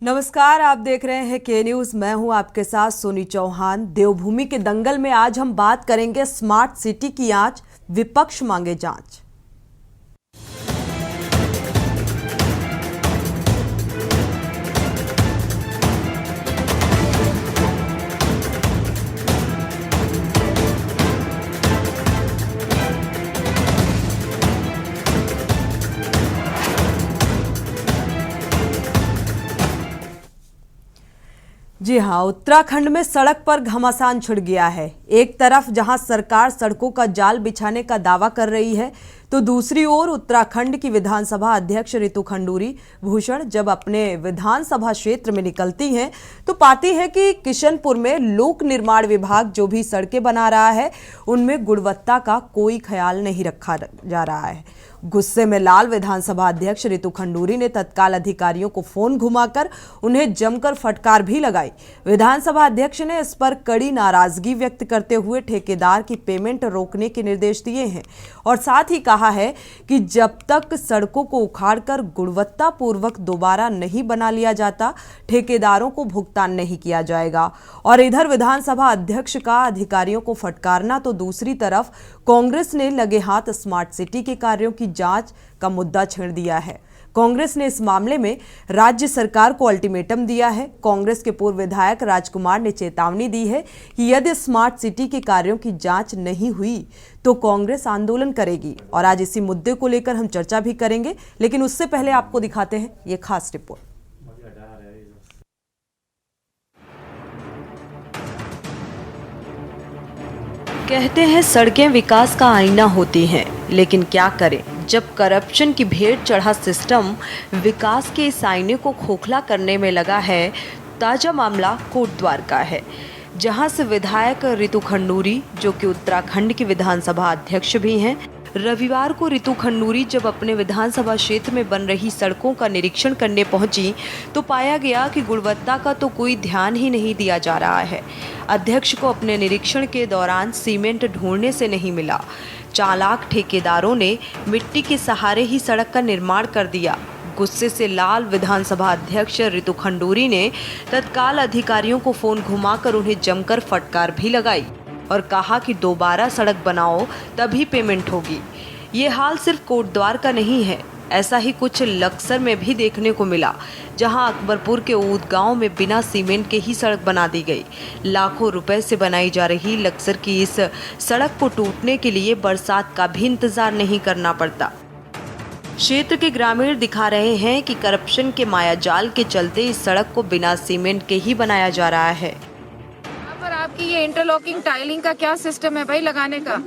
नमस्कार, आप देख रहे हैं के न्यूज। मैं हूं आपके साथ सोनी चौहान। देवभूमि के दंगल में आज हम बात करेंगे स्मार्ट सिटी की आंच, विपक्ष मांगे जांच। जी हां, उत्तराखंड में सड़क पर घमासान छिड़ गया है। एक तरफ जहां सरकार सड़कों का जाल बिछाने का दावा कर रही है, तो दूसरी ओर उत्तराखंड की विधानसभा अध्यक्ष रितु खंडूरी भूषण जब अपने विधानसभा क्षेत्र में निकलती हैं तो पाती है कि किशनपुर में लोक निर्माण विभाग जो भी सड़कें बना रहा है उनमें गुणवत्ता का कोई ख्याल नहीं रखा जा रहा है। गुस्से में लाल विधानसभा अध्यक्ष रितु खंडूरी ने तत्काल अधिकारियों को फोन घुमाकर उन्हें जमकर फटकार भी लगाई। विधानसभा अध्यक्ष ने इस पर कड़ी नाराजगी व्यक्त करते हुए ठेकेदार की पेमेंट रोकने के निर्देश दिए हैं और साथ ही कहा है कि जब तक सड़कों को उखाड़कर गुणवत्तापूर्वक दोबारा नहीं बना लिया जाता, ठेकेदारों को भुगतान नहीं किया जाएगा। और इधर विधानसभा अध्यक्ष का अधिकारियों को फटकारना तो दूसरी तरफ कांग्रेस ने लगे हाथ स्मार्ट सिटी के कार्यों की जांच का मुद्दा छेड़ दिया है। कांग्रेस ने इस मामले में राज्य सरकार को अल्टीमेटम दिया है। कांग्रेस के पूर्व विधायक राजकुमार ने चेतावनी दी है कि यदि स्मार्ट सिटी के कार्यों की जांच नहीं हुई तो कांग्रेस आंदोलन करेगी। और आज इसी मुद्दे को लेकर हम चर्चा भी करेंगे, लेकिन उससे पहले आपको दिखाते हैं ये खास रिपोर्ट। कहते हैं सड़कें विकास का आईना होती हैं, लेकिन क्या करें जब करप्शन की भेंट चढ़ा सिस्टम विकास के इस आईने को खोखला करने में लगा है। ताजा मामला कोटद्वार का है, जहां से विधायक रितु खंडूरी, जो कि उत्तराखंड की विधानसभा अध्यक्ष भी हैं, रविवार को रितु खंडूरी जब अपने विधानसभा क्षेत्र में बन रही सड़कों का निरीक्षण करने पहुंची तो पाया गया कि गुणवत्ता का तो कोई ध्यान ही नहीं दिया जा रहा है। अध्यक्ष को अपने निरीक्षण के दौरान सीमेंट ढूंढने से नहीं मिला। चालाक ठेकेदारों ने मिट्टी के सहारे ही सड़क का निर्माण कर दिया। गुस्से से लाल विधानसभा अध्यक्ष रितु खंडूरी ने तत्काल अधिकारियों को फोन घुमाकर उन्हें जमकर फटकार भी लगाई और कहा कि दोबारा सड़क बनाओ तभी पेमेंट होगी। ये हाल सिर्फ कोटद्वार का नहीं है, ऐसा ही कुछ लक्सर में भी देखने को मिला, जहां अकबरपुर के ऊद गांव में बिना सीमेंट के ही सड़क बना दी गई। लाखों रुपए से बनाई जा रही लक्सर की इस सड़क को टूटने के लिए बरसात का भी इंतजार नहीं करना पड़ता। क्षेत्र के ग्रामीण दिखा रहे हैं कि करप्शन के मायाजाल के चलते इस सड़क को बिना सीमेंट के ही बनाया जा रहा है। यहाँ पर आपकी ये इंटरलॉकिंग टाइलिंग का क्या सिस्टम है भाई लगाने का?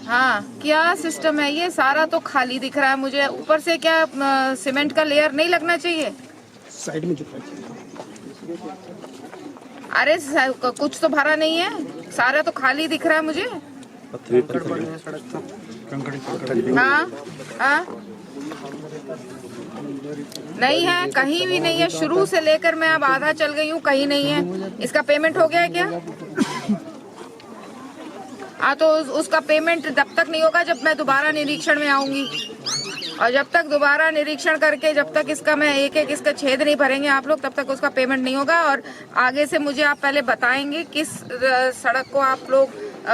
हाँ, क्या सिस्टम है? ये सारा तो खाली दिख रहा है मुझे। ऊपर से क्या सीमेंट का लेयर नहीं लगना चाहिए? साइड में अरे कुछ तो भरा नहीं है, सारा तो खाली दिख रहा है मुझे। हाँ हाँ, नहीं है, कहीं भी नहीं है। शुरू से लेकर मैं अब आधा चल गई हूँ, कहीं नहीं है। इसका पेमेंट हो गया है क्या? हाँ, तो उसका पेमेंट जब तक नहीं होगा जब मैं दोबारा निरीक्षण में आऊंगी, और जब तक दोबारा निरीक्षण करके जब तक इसका मैं एक एक इसका छेद नहीं भरेंगे आप लोग, तब तक उसका पेमेंट नहीं होगा। और आगे से मुझे आप पहले बताएंगे किस सड़क को आप लोग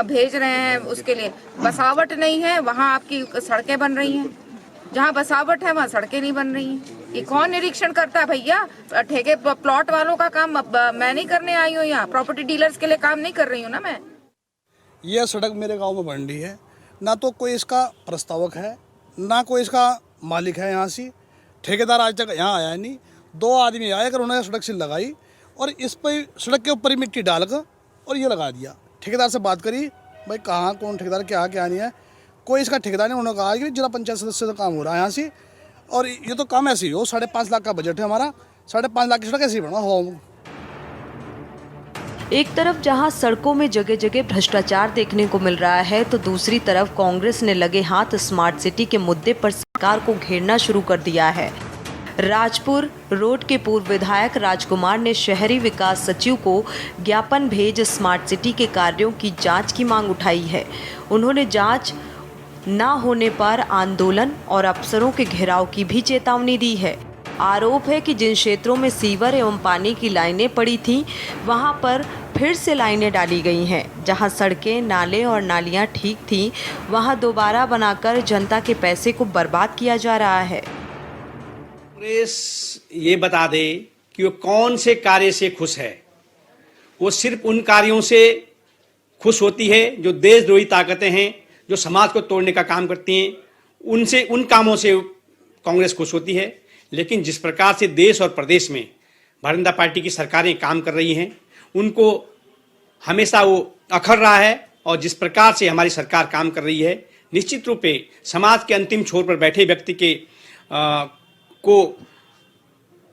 भेज रहे हैं। उसके लिए बसावट नहीं है, वहाँ आपकी सड़कें बन रही हैं। जहाँ बसावट है वहाँ सड़कें नहीं बन रही हैं। ये कौन निरीक्षण करता है भैया? ठेके प्लॉट वालों का काम मैं नहीं करने आई हूँ, यहाँ प्रॉपर्टी डीलर्स के लिए काम नहीं कर रही हूँ ना मैं। यह सड़क मेरे गांव में बन रही है, ना तो कोई इसका प्रस्तावक है, ना कोई इसका मालिक है। यहाँ से ठेकेदार आज तक यहाँ आया नहीं। 2 आदमी आए कर उन्होंने सड़क से लगाई और इस पर सड़क के ऊपर ही मिट्टी डालकर और ये लगा दिया। ठेकेदार से बात करी, भाई कहाँ कौन ठेकेदार, क्या क्या नहीं है, कोई इसका ठेकेदार नहीं। उन्होंने कहा कि जिला पंचायत सदस्य से काम हो रहा है यहाँ से, और ये तो काम ऐसे ही हो। 5.5 लाख का बजट है हमारा, 5.5 लाख की सड़क ऐसे ही बना हो। एक तरफ जहां सड़कों में जगह जगह भ्रष्टाचार देखने को मिल रहा है, तो दूसरी तरफ कांग्रेस ने लगे हाथ स्मार्ट सिटी के मुद्दे पर सरकार को घेरना शुरू कर दिया है। राजपुर रोड के पूर्व विधायक राजकुमार ने शहरी विकास सचिव को ज्ञापन भेज स्मार्ट सिटी के कार्यों की जांच की मांग उठाई है। उन्होंने जांच ना होने पर आंदोलन और अफसरों के घेराव की भी चेतावनी दी है। आरोप है कि जिन क्षेत्रों में सीवर एवं पानी की लाइनें पड़ी थीं, वहां पर फिर से लाइनें डाली गई हैं। जहां सड़कें, नाले और नालियां ठीक थीं, वहां दोबारा बनाकर जनता के पैसे को बर्बाद किया जा रहा है। कांग्रेस ये बता दे कि वो कौन से कार्य से खुश है। वो सिर्फ उन कार्यों से खुश होती है जो देशद्रोही ताकतें हैं, जो समाज को तोड़ने का काम करती हैं, उन कामों से कांग्रेस खुश होती है। लेकिन जिस प्रकार से देश और प्रदेश में भारतीय जनता पार्टी की सरकारें काम कर रही हैं, उनको हमेशा वो अखर रहा है। और जिस प्रकार से हमारी सरकार काम कर रही है, निश्चित रूप से समाज के अंतिम छोर पर बैठे व्यक्ति को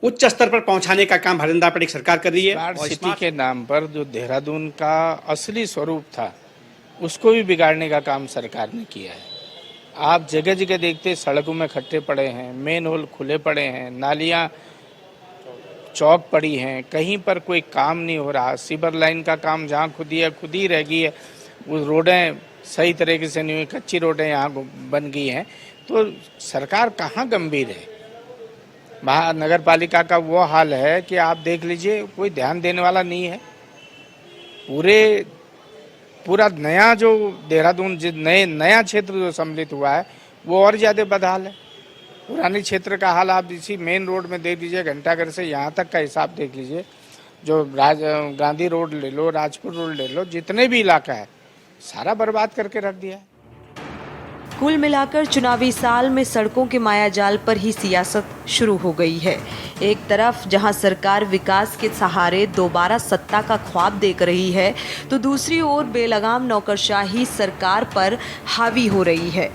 उच्च स्तर पर पहुंचाने का काम भारतीय जनता पार्टी की सरकार कर रही है। स्मार्ट सिटी के नाम पर जो देहरादून का असली स्वरूप था, उसको भी बिगाड़ने का काम सरकार ने किया है। आप जगह जगह देखते सड़कों में खट्टे पड़े हैं, मेन होल खुले पड़े हैं, नालियां चौक पड़ी हैं, कहीं पर कोई काम नहीं हो रहा। सीवर लाइन का काम जहां खुद ही रह गई है, वो रोडें सही तरीके से नहीं हुई, कच्ची रोडें यहाँ बन गई हैं। तो सरकार कहाँ गंभीर है। महानगर पालिका का वो हाल है कि आप देख लीजिए, कोई ध्यान देने वाला नहीं है। पूरा नया जो देहरादून नया क्षेत्र जो सम्मिलित हुआ है, वो और ज़्यादा बदहाल है। पुराने क्षेत्र का हाल आप इसी मेन रोड में देख लीजिए, घंटाघर से यहाँ तक का हिसाब देख लीजिए। जो गांधी रोड ले लो, राजपुर रोड ले लो, जितने भी इलाका है सारा बर्बाद करके रख दिया है। कुल मिलाकर चुनावी साल में सड़कों के मायाजाल पर ही सियासत शुरू हो गई है। एक तरफ जहां सरकार विकास के सहारे दोबारा सत्ता का ख्वाब देख रही है, तो दूसरी ओर बेलगाम नौकरशाही सरकार पर हावी हो रही है।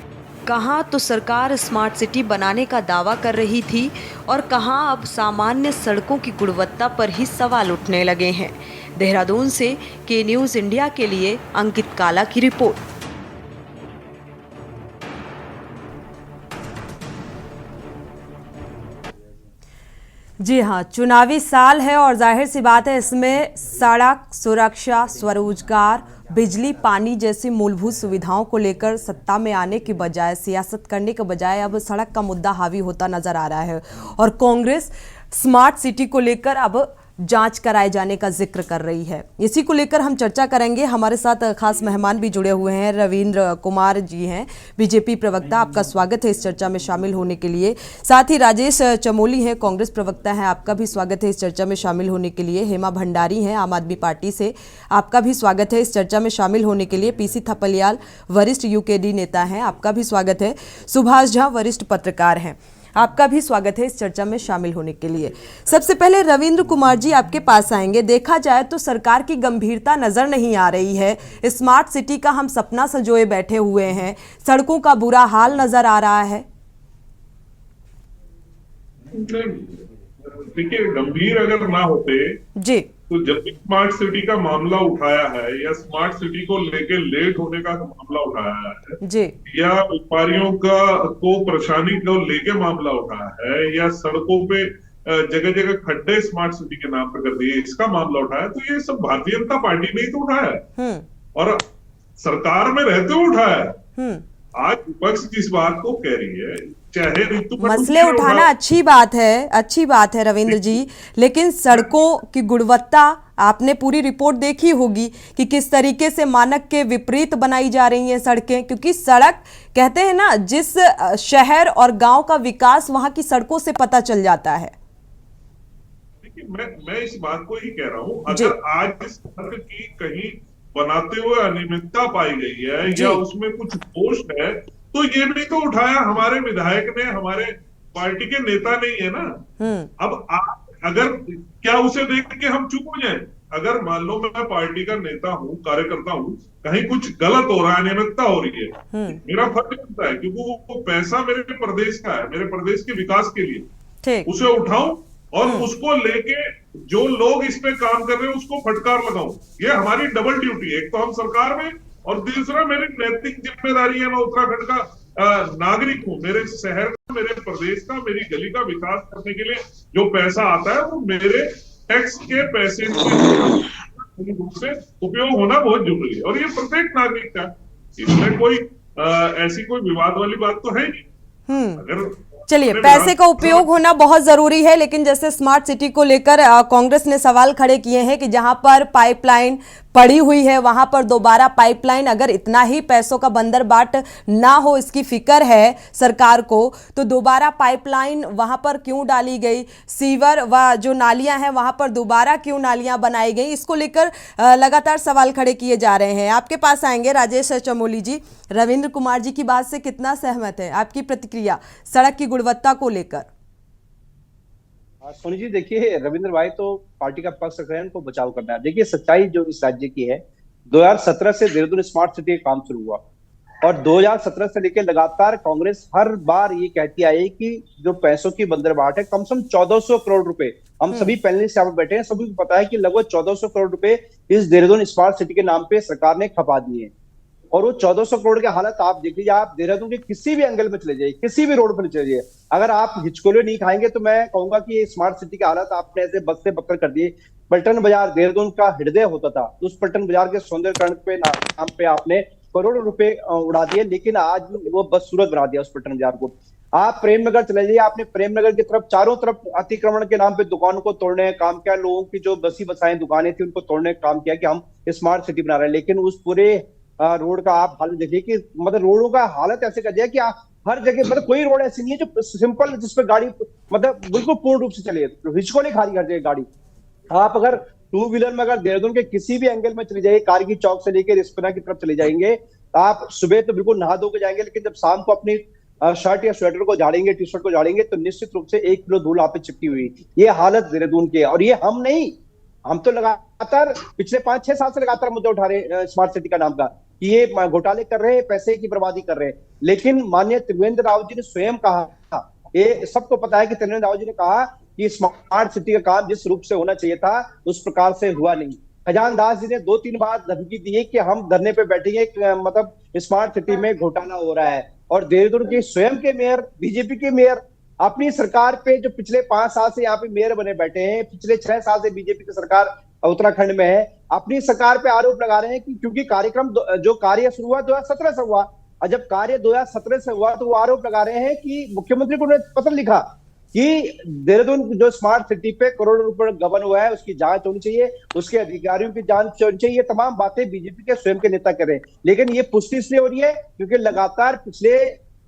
कहां तो सरकार स्मार्ट सिटी बनाने का दावा कर रही थी और कहां अब सामान्य सड़कों की गुणवत्ता पर ही सवाल उठने लगे हैं। देहरादून से के न्यूज़ इंडिया के लिए अंकित काला की रिपोर्ट। जी हाँ, चुनावी साल है और जाहिर सी बात है इसमें सड़क सुरक्षा, स्वरोजगार, बिजली, पानी जैसी मूलभूत सुविधाओं को लेकर सत्ता में आने की बजाय, सियासत करने के बजाय अब सड़क का मुद्दा हावी होता नजर आ रहा है। और कांग्रेस स्मार्ट सिटी को लेकर अब जांच कराए जाने का जिक्र कर रही है। इसी को लेकर हम चर्चा करेंगे। हमारे साथ खास मेहमान भी जुड़े हुए हैं। रविंद्र कुमार जी हैं, बीजेपी प्रवक्ता, आपका स्वागत है इस चर्चा में शामिल होने के लिए। साथ ही राजेश चमोली हैं, कांग्रेस प्रवक्ता हैं, आपका भी स्वागत है इस चर्चा में शामिल होने के लिए। हेमा भंडारी हैं, आम आदमी पार्टी से, आपका भी स्वागत है इस चर्चा में शामिल होने के लिए। पीसी थपलियाल वरिष्ठ यूकेडी नेता हैं, आपका भी स्वागत है। सुभाष झा वरिष्ठ पत्रकार हैं, आपका भी स्वागत है इस चर्चा में शामिल होने के लिए। सबसे पहले रविंद्र कुमार जी आपके पास आएंगे। देखा जाए तो सरकार की गंभीरता नजर नहीं आ रही है। स्मार्ट सिटी का हम सपना संजोए बैठे हुए हैं, सड़कों का बुरा हाल नजर आ रहा है। देखिए, गंभीर अगर ना होते जी, तो जब भी स्मार्ट सिटी का मामला उठाया है या स्मार्ट सिटी को लेके लेट होने का मामला उठाया है जी, या व्यापारियों को परेशानी को लेके मामला उठाया है या सड़कों पे जगह जगह खड्डे स्मार्ट सिटी के नाम पे कर दिए, इसका मामला उठाया, तो ये सब भारतीय जनता पार्टी ने ही तो उठाया है और सरकार में रहते हुए उठाया है। आज विपक्ष जिस बात को कह रही है, चाहे ऋतु मसले उठाना अच्छी बात है रविंद्र जी, लेकिन सड़कों की गुणवत्ता आपने पूरी रिपोर्ट देखी होगी कि किस तरीके से मानक के विपरीत बनाई जा रही हैं सड़कें। क्योंकि सड़क कहते हैं ना, जिस शहर और गांव का विकास वहां की सड़कों से पता चल जाता है। देखिए, मैं इस बात को ही कह रहा हूं, अगर आज सड़क की कहीं बनाते हुए अनियमितता पाई गई है या उसमें कुछ दोष है, तो ये भी तो उठाया हमारे विधायक ने, हमारे पार्टी के नेता ने ही है ना। अब अगर क्या उसे देख के हम चुप हो जाएं? अगर मान लो मैं पार्टी का नेता हूं, कार्यकर्ता हूं, कहीं कुछ गलत हो रहा है, अनियमितता हो रही है, मेरा फर्ज बनता है, क्योंकि वो पैसा मेरे प्रदेश का है, मेरे प्रदेश के विकास के लिए, उसे उठाऊं और उसको लेके जो लोग इस पे काम कर रहे हैं उसको फटकार लगाऊं। ये हमारी डबल ड्यूटी है। एक तो हम सरकार में और दूसरा मेरी नैतिक जिम्मेदारी है। मैं उत्तराखंड का नागरिक हूं, मेरे शहर का, मेरे प्रदेश का, मेरी गली का विकास करने के लिए जो पैसा आता है वो मेरे टैक्स के पैसे से उपयोग होना बहुत जरूरी है और ये प्रत्येक नागरिक का, इसमें कोई ऐसी कोई विवाद वाली बात तो है नहीं। अगर चलिए, अपने पैसे का विधान- उपयोग होना बहुत जरूरी है, लेकिन जैसे स्मार्ट सिटी को लेकर कांग्रेस ने सवाल खड़े किए हैं कि जहां पर पाइपलाइन पड़ी हुई है वहां पर दोबारा पाइपलाइन, अगर इतना ही पैसों का बंदरबाट ना हो, इसकी फिक्र है सरकार को, तो दोबारा पाइपलाइन वहां पर क्यों डाली गई, सीवर व जो नालियां हैं वहां पर दोबारा क्यों नालियां बनाई गई, इसको लेकर लगातार सवाल खड़े किए जा रहे हैं। आपके पास आएंगे राजेश चमोली जी। रविंद्र कुमार जी की बात से कितना सहमत है, आपकी प्रतिक्रिया सड़क की गुणवत्ता को लेकर? सोनी जी, देखिए, रविंद्र भाई तो पार्टी का पक्ष रख रहे हैं, उनको बचाव करना है। देखिए, सच्चाई जो इस राज्य की है, 2017 से देहरादून स्मार्ट सिटी का काम शुरू हुआ और 2017 से लेकर लगातार कांग्रेस हर बार ये कहती आई कि जो पैसों की बंदरबाट है, कम से कम 1400 करोड़ रुपए, हम सभी पैनलिस्ट यहाँ पर बैठे हैं, सभी को पता है कि लगभग 1400 करोड़ रुपए इस देहरादून स्मार्ट सिटी के नाम पे सरकार ने खपा दिए हैं। और वो 1400 करोड़ की हालत आप देख लीजिए, आप देहरादून के किसी भी एंगल में चले जाइए, किसी भी रोड पर चले जाइए, अगर आप हिचकोले नहीं खाएंगे तो मैं कहूंगा कि ये स्मार्ट सिटी की हालत आपने ऐसे बस से बक्कर कर दिए। पलटन बाजार देहरादून का हृदय होता था, उस पलटन बाजार के सौंदर्यकरण पे नाम पे आपने करोड़ों रुपए उड़ा दिए, लेकिन आज वो बस सूरत बना दिया उस पलटन बाजार को। आप प्रेमनगर चले जाइए, आपने प्रेमनगर की तरफ चारों तरफ अतिक्रमण के नाम पे दुकानों को तोड़ने का काम किया, लोगों की जो बसी बसाएं दुकानें थी उनको तोड़ने का काम किया कि हम स्मार्ट सिटी बना रहे हैं। लेकिन उस पूरे रोड का आप हालत देखिए कि मतलब रोडों का हालत ऐसे कर दिया कि हर जगह, मतलब कोई रोड ऐसी नहीं है जो सिंपल जिसपे गाड़ी मतलब बिल्कुल पूर्ण रूप से चले, हिचकोले खाली कर देगी गाड़ी। आप अगर टू व्हीलर में अगर देहरादून के किसी भी एंगल में चले जाइए, कारगिल चौक से लेकर रिस्पना की तरफ चले जाएंगे, आप सुबह तो बिल्कुल नहा धो के जाएंगे, लेकिन जब शाम को अपनी शर्ट या स्वेटर को झाड़ेंगे, टी शर्ट को झाड़ेंगे, तो निश्चित रूप से 1 किलो धूल आप पे चिपकी हुई। ये हालत देहरादून की है। और ये हम नहीं, हम तो लगातार पिछले 5-6 साल से लगातार मुद्दा उठा रहे हैं स्मार्ट सिटी का नाम का, कि ये घोटाले कर रहे हैं, पैसे की बर्बादी कर रहे हैं। लेकिन माननीय त्रिवेंद्र रावत जी ने स्वयं कहा, ये सबको पता है कि त्रिवेंद्र रावत जी ने कहा कि स्मार्ट सिटी का काम जिस रूप से होना चाहिए था उस प्रकार से हुआ नहीं। खजानदास जी ने 2-3 बार धमकी दी है कि हम धरने पे बैठेंगे, मतलब स्मार्ट सिटी में घोटाला हो रहा है। और देहरादून के स्वयं के मेयर, बीजेपी के मेयर, अपनी सरकार पे जो पिछले 5 साल से यहाँ पे मेयर बने बैठे हैं, पिछले 6 साल से बीजेपी की सरकार उत्तराखंड में है, अपनी सरकार पे आरोप लगा रहे हैं कि क्योंकि कार्यक्रम जो कार्य शुरू हुआ 2017 से हुआ, और जब कार्य 2017 से हुआ तो वो आरोप लगा रहे हैं कि मुख्यमंत्री को उन्होंने पत्र लिखा कि देहरादून जो स्मार्ट सिटी पे करोड़ों रुपए गबन हुआ है उसकी जांच होनी चाहिए, उसके अधिकारियों की जांच होनी चाहिए। ये तमाम बातें बीजेपी के स्वयं के नेता कर रहे हैं, लेकिन ये पुष्टि इसलिए हो रही है क्योंकि लगातार पिछले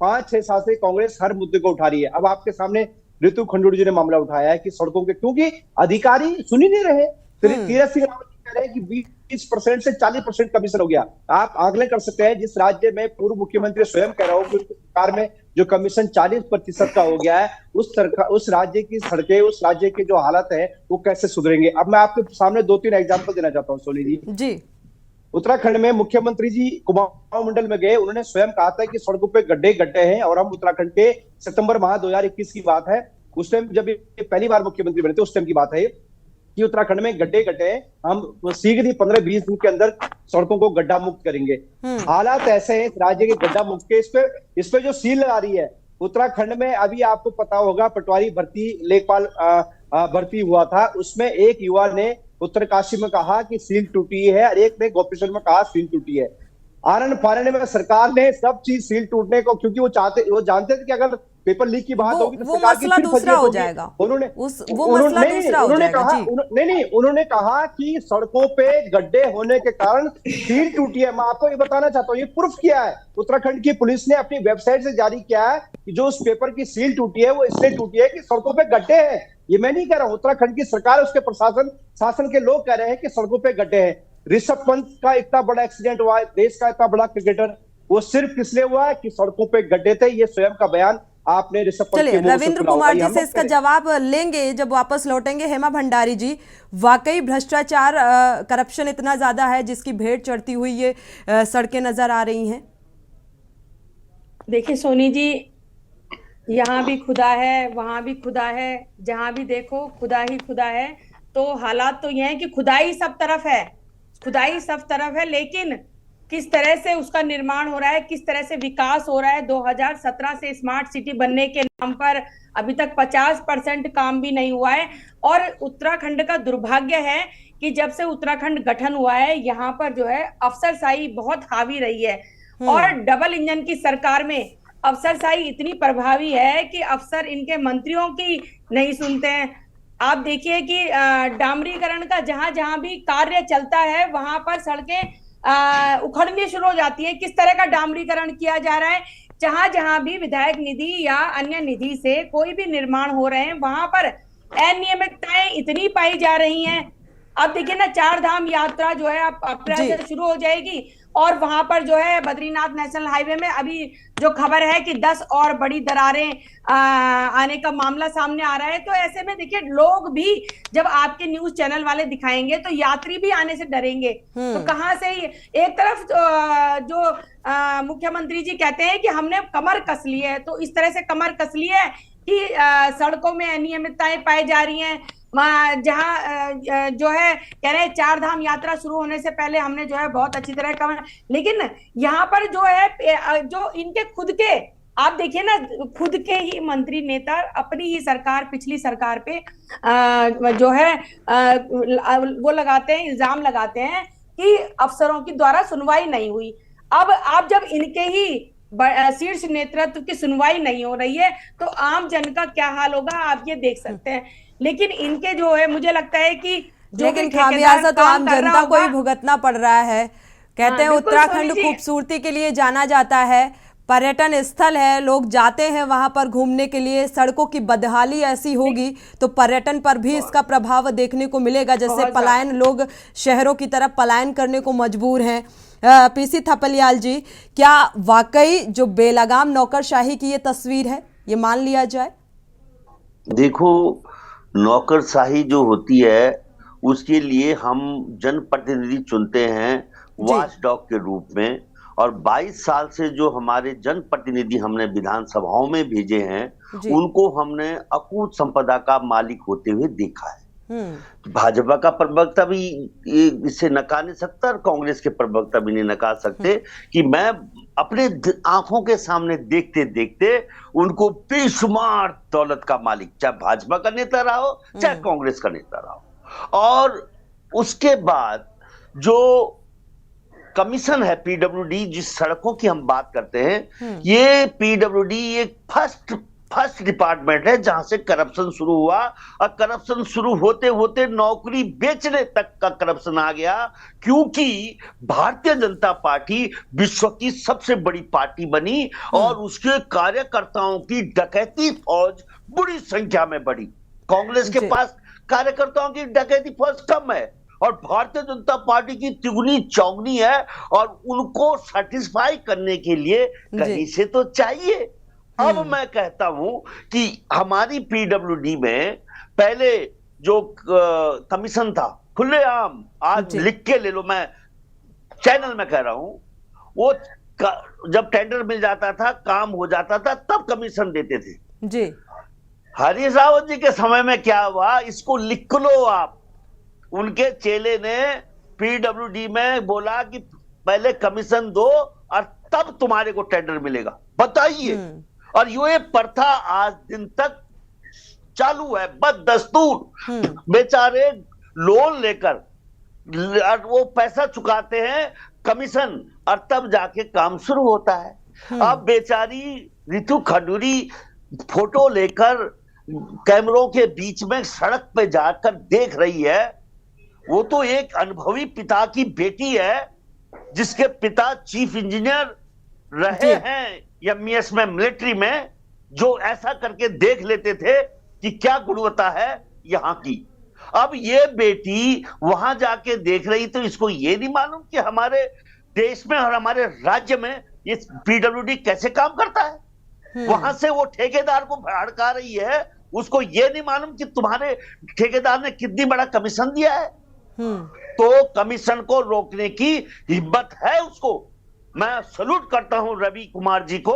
5-6 साल से कांग्रेस हर मुद्दे को उठा रही है। अब आपके सामने ऋतु खंडूड़ी जी ने मामला उठाया है कि सड़कों के, क्योंकि अधिकारी सुन ही नहीं रहे। तीरथ सिंह रावत कह रहे हैं कि 20% से 40% कमीशन हो गया। आप आकलन कर सकते हैं, जिस राज्य में पूर्व मुख्यमंत्री स्वयं कह रहा हूं कि उनकी सरकार में जो कमीशन 40% का हो गया है, उस राज्य की सड़कें, उस राज्य के जो हालत है वो कैसे सुधरेंगे। अब मैं आपके सामने 2-3 एग्जाम्पल देना चाहता हूँ सोनी जी। उत्तराखंड में मुख्यमंत्री जी कुमाऊं मंडल में गए, उन्होंने स्वयं कहा था कि सड़कों पे गड्ढे हैं। और हम उत्तराखंड के सितंबर माह 2021 की बात है, उस टाइम जब ये पहली बार मुख्यमंत्री बने थे, उस टाइम की बात है कि उत्तराखंड में गड्ढे हैं, हम शीघ्र ही 15-20 दिन के अंदर सड़कों को गड्ढा मुक्त करेंगे। हालात ऐसे हैं राज्य के गड्ढा मुक्त के, इस पे जो सील लगा रही है उत्तराखंड में, अभी आपको पता होगा पटवारी भर्ती लेखपाल भर्ती हुआ था, उसमें एक युवा ने उत्तरकाशी में कहा कि सील टूटी है और एक ने गोपेश्वर में कहा सील टूटी है। आनंद फानने में सरकार ने सब चीज सील टूटने को, क्योंकि वो जानते थे कि अगर पेपर लीक की बात होगी तो सरकार की फिर दूसरा हो जाएगा। उन्होंने कहा कि सड़कों पे गड्ढे होने के कारण सील टूटी है। मैं आपको ये बताना चाहता हूँ, ये प्रूफ किया है उत्तराखंड की पुलिस ने, अपनी वेबसाइट से जारी किया है कि जो उस पेपर की सील टूटी है वो इसलिए टूटी है कि सड़कों पे गड्ढे हैं। ये मैं नहीं कह रहा हूं, उत्तराखंड की सरकार, उसके प्रशासन, शासन के लोग कह रहे हैं कि सड़कों पे गड्ढे हैं। ऋषभ पंत का इतना बड़ा एक्सीडेंट हुआ है, देश का इतना बड़ा क्रिकेटर, वो सिर्फ इसलिए हुआ है कि सड़कों पे गड्ढे थे। ये स्वयं का बयान आपने ऋषभ पंत के मुंह से रविंद्र कुमार जी से इसका जवाब लेंगे जब वापस लौटेंगे। हेमा भंडारी जी, वाकई भ्रष्टाचार, करप्शन इतना ज्यादा है जिसकी भेंट चढ़ती हुई ये सड़कें नजर आ रही हैं? देखिए सोनी जी, यहाँ भी खुदा है, वहां भी खुदा है, जहां भी देखो खुदा ही खुदा है। तो हालात तो ये है कि खुदाई सब तरफ है, खुदाई सब तरफ है, लेकिन किस तरह से उसका निर्माण हो रहा है, किस तरह से विकास हो रहा है। 2017 से स्मार्ट सिटी बनने के नाम पर अभी तक 50% काम भी नहीं हुआ है। और उत्तराखंड का दुर्भाग्य है कि जब से उत्तराखंड गठन हुआ है, यहाँ पर जो है अफसरशाही बहुत हावी रही है। और डबल इंजन की सरकार में अफसरशाही इतनी प्रभावी है कि अफसर इनके मंत्रियों की नहीं सुनते हैं। आप देखिए कि डामरीकरण का जहां जहां भी कार्य चलता है वहां पर सड़कें उखड़नी शुरू हो जाती है। किस तरह का डामरीकरण किया जा रहा है, जहां जहां भी विधायक निधि या अन्य निधि से कोई भी निर्माण हो रहे हैं वहां पर अनियमितताएं इतनी पाई जा रही हैं। अब देखिए ना, 4 धाम यात्रा जो है अब अप्रैल से शुरू हो जाएगी और वहां पर जो है बद्रीनाथ नेशनल हाईवे में अभी जो खबर है कि 10 और बड़ी दरारें आने का मामला सामने आ रहा है। तो ऐसे में देखिए, लोग भी जब आपके न्यूज चैनल वाले दिखाएंगे तो यात्री भी आने से डरेंगे। तो कहां से एक तरफ जो मुख्यमंत्री जी कहते हैं कि हमने कमर कस ली है, तो इस तरह से कमर कस ली है कि सड़कों में अनियमितताएं पाई जा रही हैं। जहां जो है कह रहे हैं 4 धाम यात्रा शुरू होने से पहले हमने जो है बहुत अच्छी तरह कवर, लेकिन यहाँ पर जो है जो इनके खुद के, आप देखिए ना, खुद के ही मंत्री नेता अपनी ही सरकार, पिछली सरकार पे जो है वो लगाते हैं, इल्जाम लगाते हैं कि अफसरों की द्वारा सुनवाई नहीं हुई। अब आप जब इनके ही शीर्ष नेतृत्व की सुनवाई नहीं हो रही है तो आम जन का क्या हाल होगा आप ये देख सकते हैं। लेकिन इनके जो है, मुझे लगता है कि लेकिन खामियाजा तो आम जनता को ही भुगतना पड़ रहा है। कहते हैं उत्तराखंड खूबसूरती के लिए जाना जाता है, पर्यटन स्थल है, लोग जाते हैं वहां पर घूमने के लिए। सड़कों की बदहाली ऐसी होगी तो पर्यटन पर भी इसका प्रभाव देखने को मिलेगा, जैसे पलायन, लोग शहरों की तरफ पलायन करने को मजबूर हैं। पीसी थपलियाल जी, क्या वाकई जो बेलगाम नौकरशाही की ये तस्वीर है, ये मान लिया जाए? देखो, नौकरशाही जो होती है उसके लिए हम जनप्रतिनिधि चुनते हैं वॉचडॉग के रूप में, और 22 साल से जो हमारे जनप्रतिनिधि हमने विधानसभाओं में भेजे हैं उनको हमने अकूत संपदा का मालिक होते हुए देखा है। भाजपा का प्रवक्ता भी इससे नकार नहीं सकता और कांग्रेस के प्रवक्ता भी नहीं नकार सकते कि मैं अपने आंखों के सामने देखते देखते उनको बेशुमार दौलत का मालिक, चाहे भाजपा का नेता रहा हो चाहे कांग्रेस का नेता रहा हो। और उसके बाद जो कमीशन है पीडब्ल्यूडी, जिस सड़कों की हम बात करते हैं, ये पीडब्ल्यूडी एक फर्स्ट डिपार्टमेंट है जहां से करप्शन शुरू हुआ, और करप्शन शुरू होते होते नौकरी बेचने तक का करप्शन आ गया, क्योंकि भारतीय जनता पार्टी विश्व की सबसे बड़ी पार्टी बनी और उसके कार्यकर्ताओं की डकैती फौज बड़ी संख्या में बढ़ी। कांग्रेस के पास कार्यकर्ताओं की डकैती फौज कम है और भारतीय जनता पार्टी की तिगुनी चौगनी है, और उनको सेटिस्फाई करने के लिए कहीं से तो चाहिए। अब मैं कहता हूं कि हमारी पीडब्ल्यूडी में पहले जो कमीशन था खुलेआम, आज लिख के ले लो, मैं चैनल में कह रहा हूं, वो जब टेंडर मिल जाता था, काम हो जाता था, तब कमीशन देते थे जी। हरीश रावत जी के समय में क्या हुआ, इसको लिख लो आप। उनके चेले ने पीडब्ल्यूडी में बोला कि पहले कमीशन दो और तब तुम्हारे को टेंडर मिलेगा। बताइए, और ये प्रथा आज दिन तक चालू है, बददस्तूर। बेचारे लोन लेकर वो पैसा चुकाते हैं कमीशन, और तब जाके काम शुरू होता है। अब बेचारी रितु खडूरी फोटो लेकर कैमरों के बीच में सड़क पे जाकर देख रही है। वो तो एक अनुभवी पिता की बेटी है, जिसके पिता चीफ इंजीनियर रहे हैं एमईएस में, मिलिट्री में, जो ऐसा करके देख लेते थे कि क्या गुणवत्ता है यहाँ की। अब ये बेटी वहां जाके देख रही, तो इसको ये नहीं मालूम कि हमारे देश में और हमारे राज्य में ये पीडब्ल्यूडी कैसे काम करता है। वहां से वो ठेकेदार को भड़का रही है, उसको ये नहीं मालूम कि तुम्हारे ठेकेदार ने कितनी बड़ा कमीशन दिया है। तो कमीशन को रोकने की हिम्मत है उसको। मैं सलूट करता हूं रवि कुमार जी को,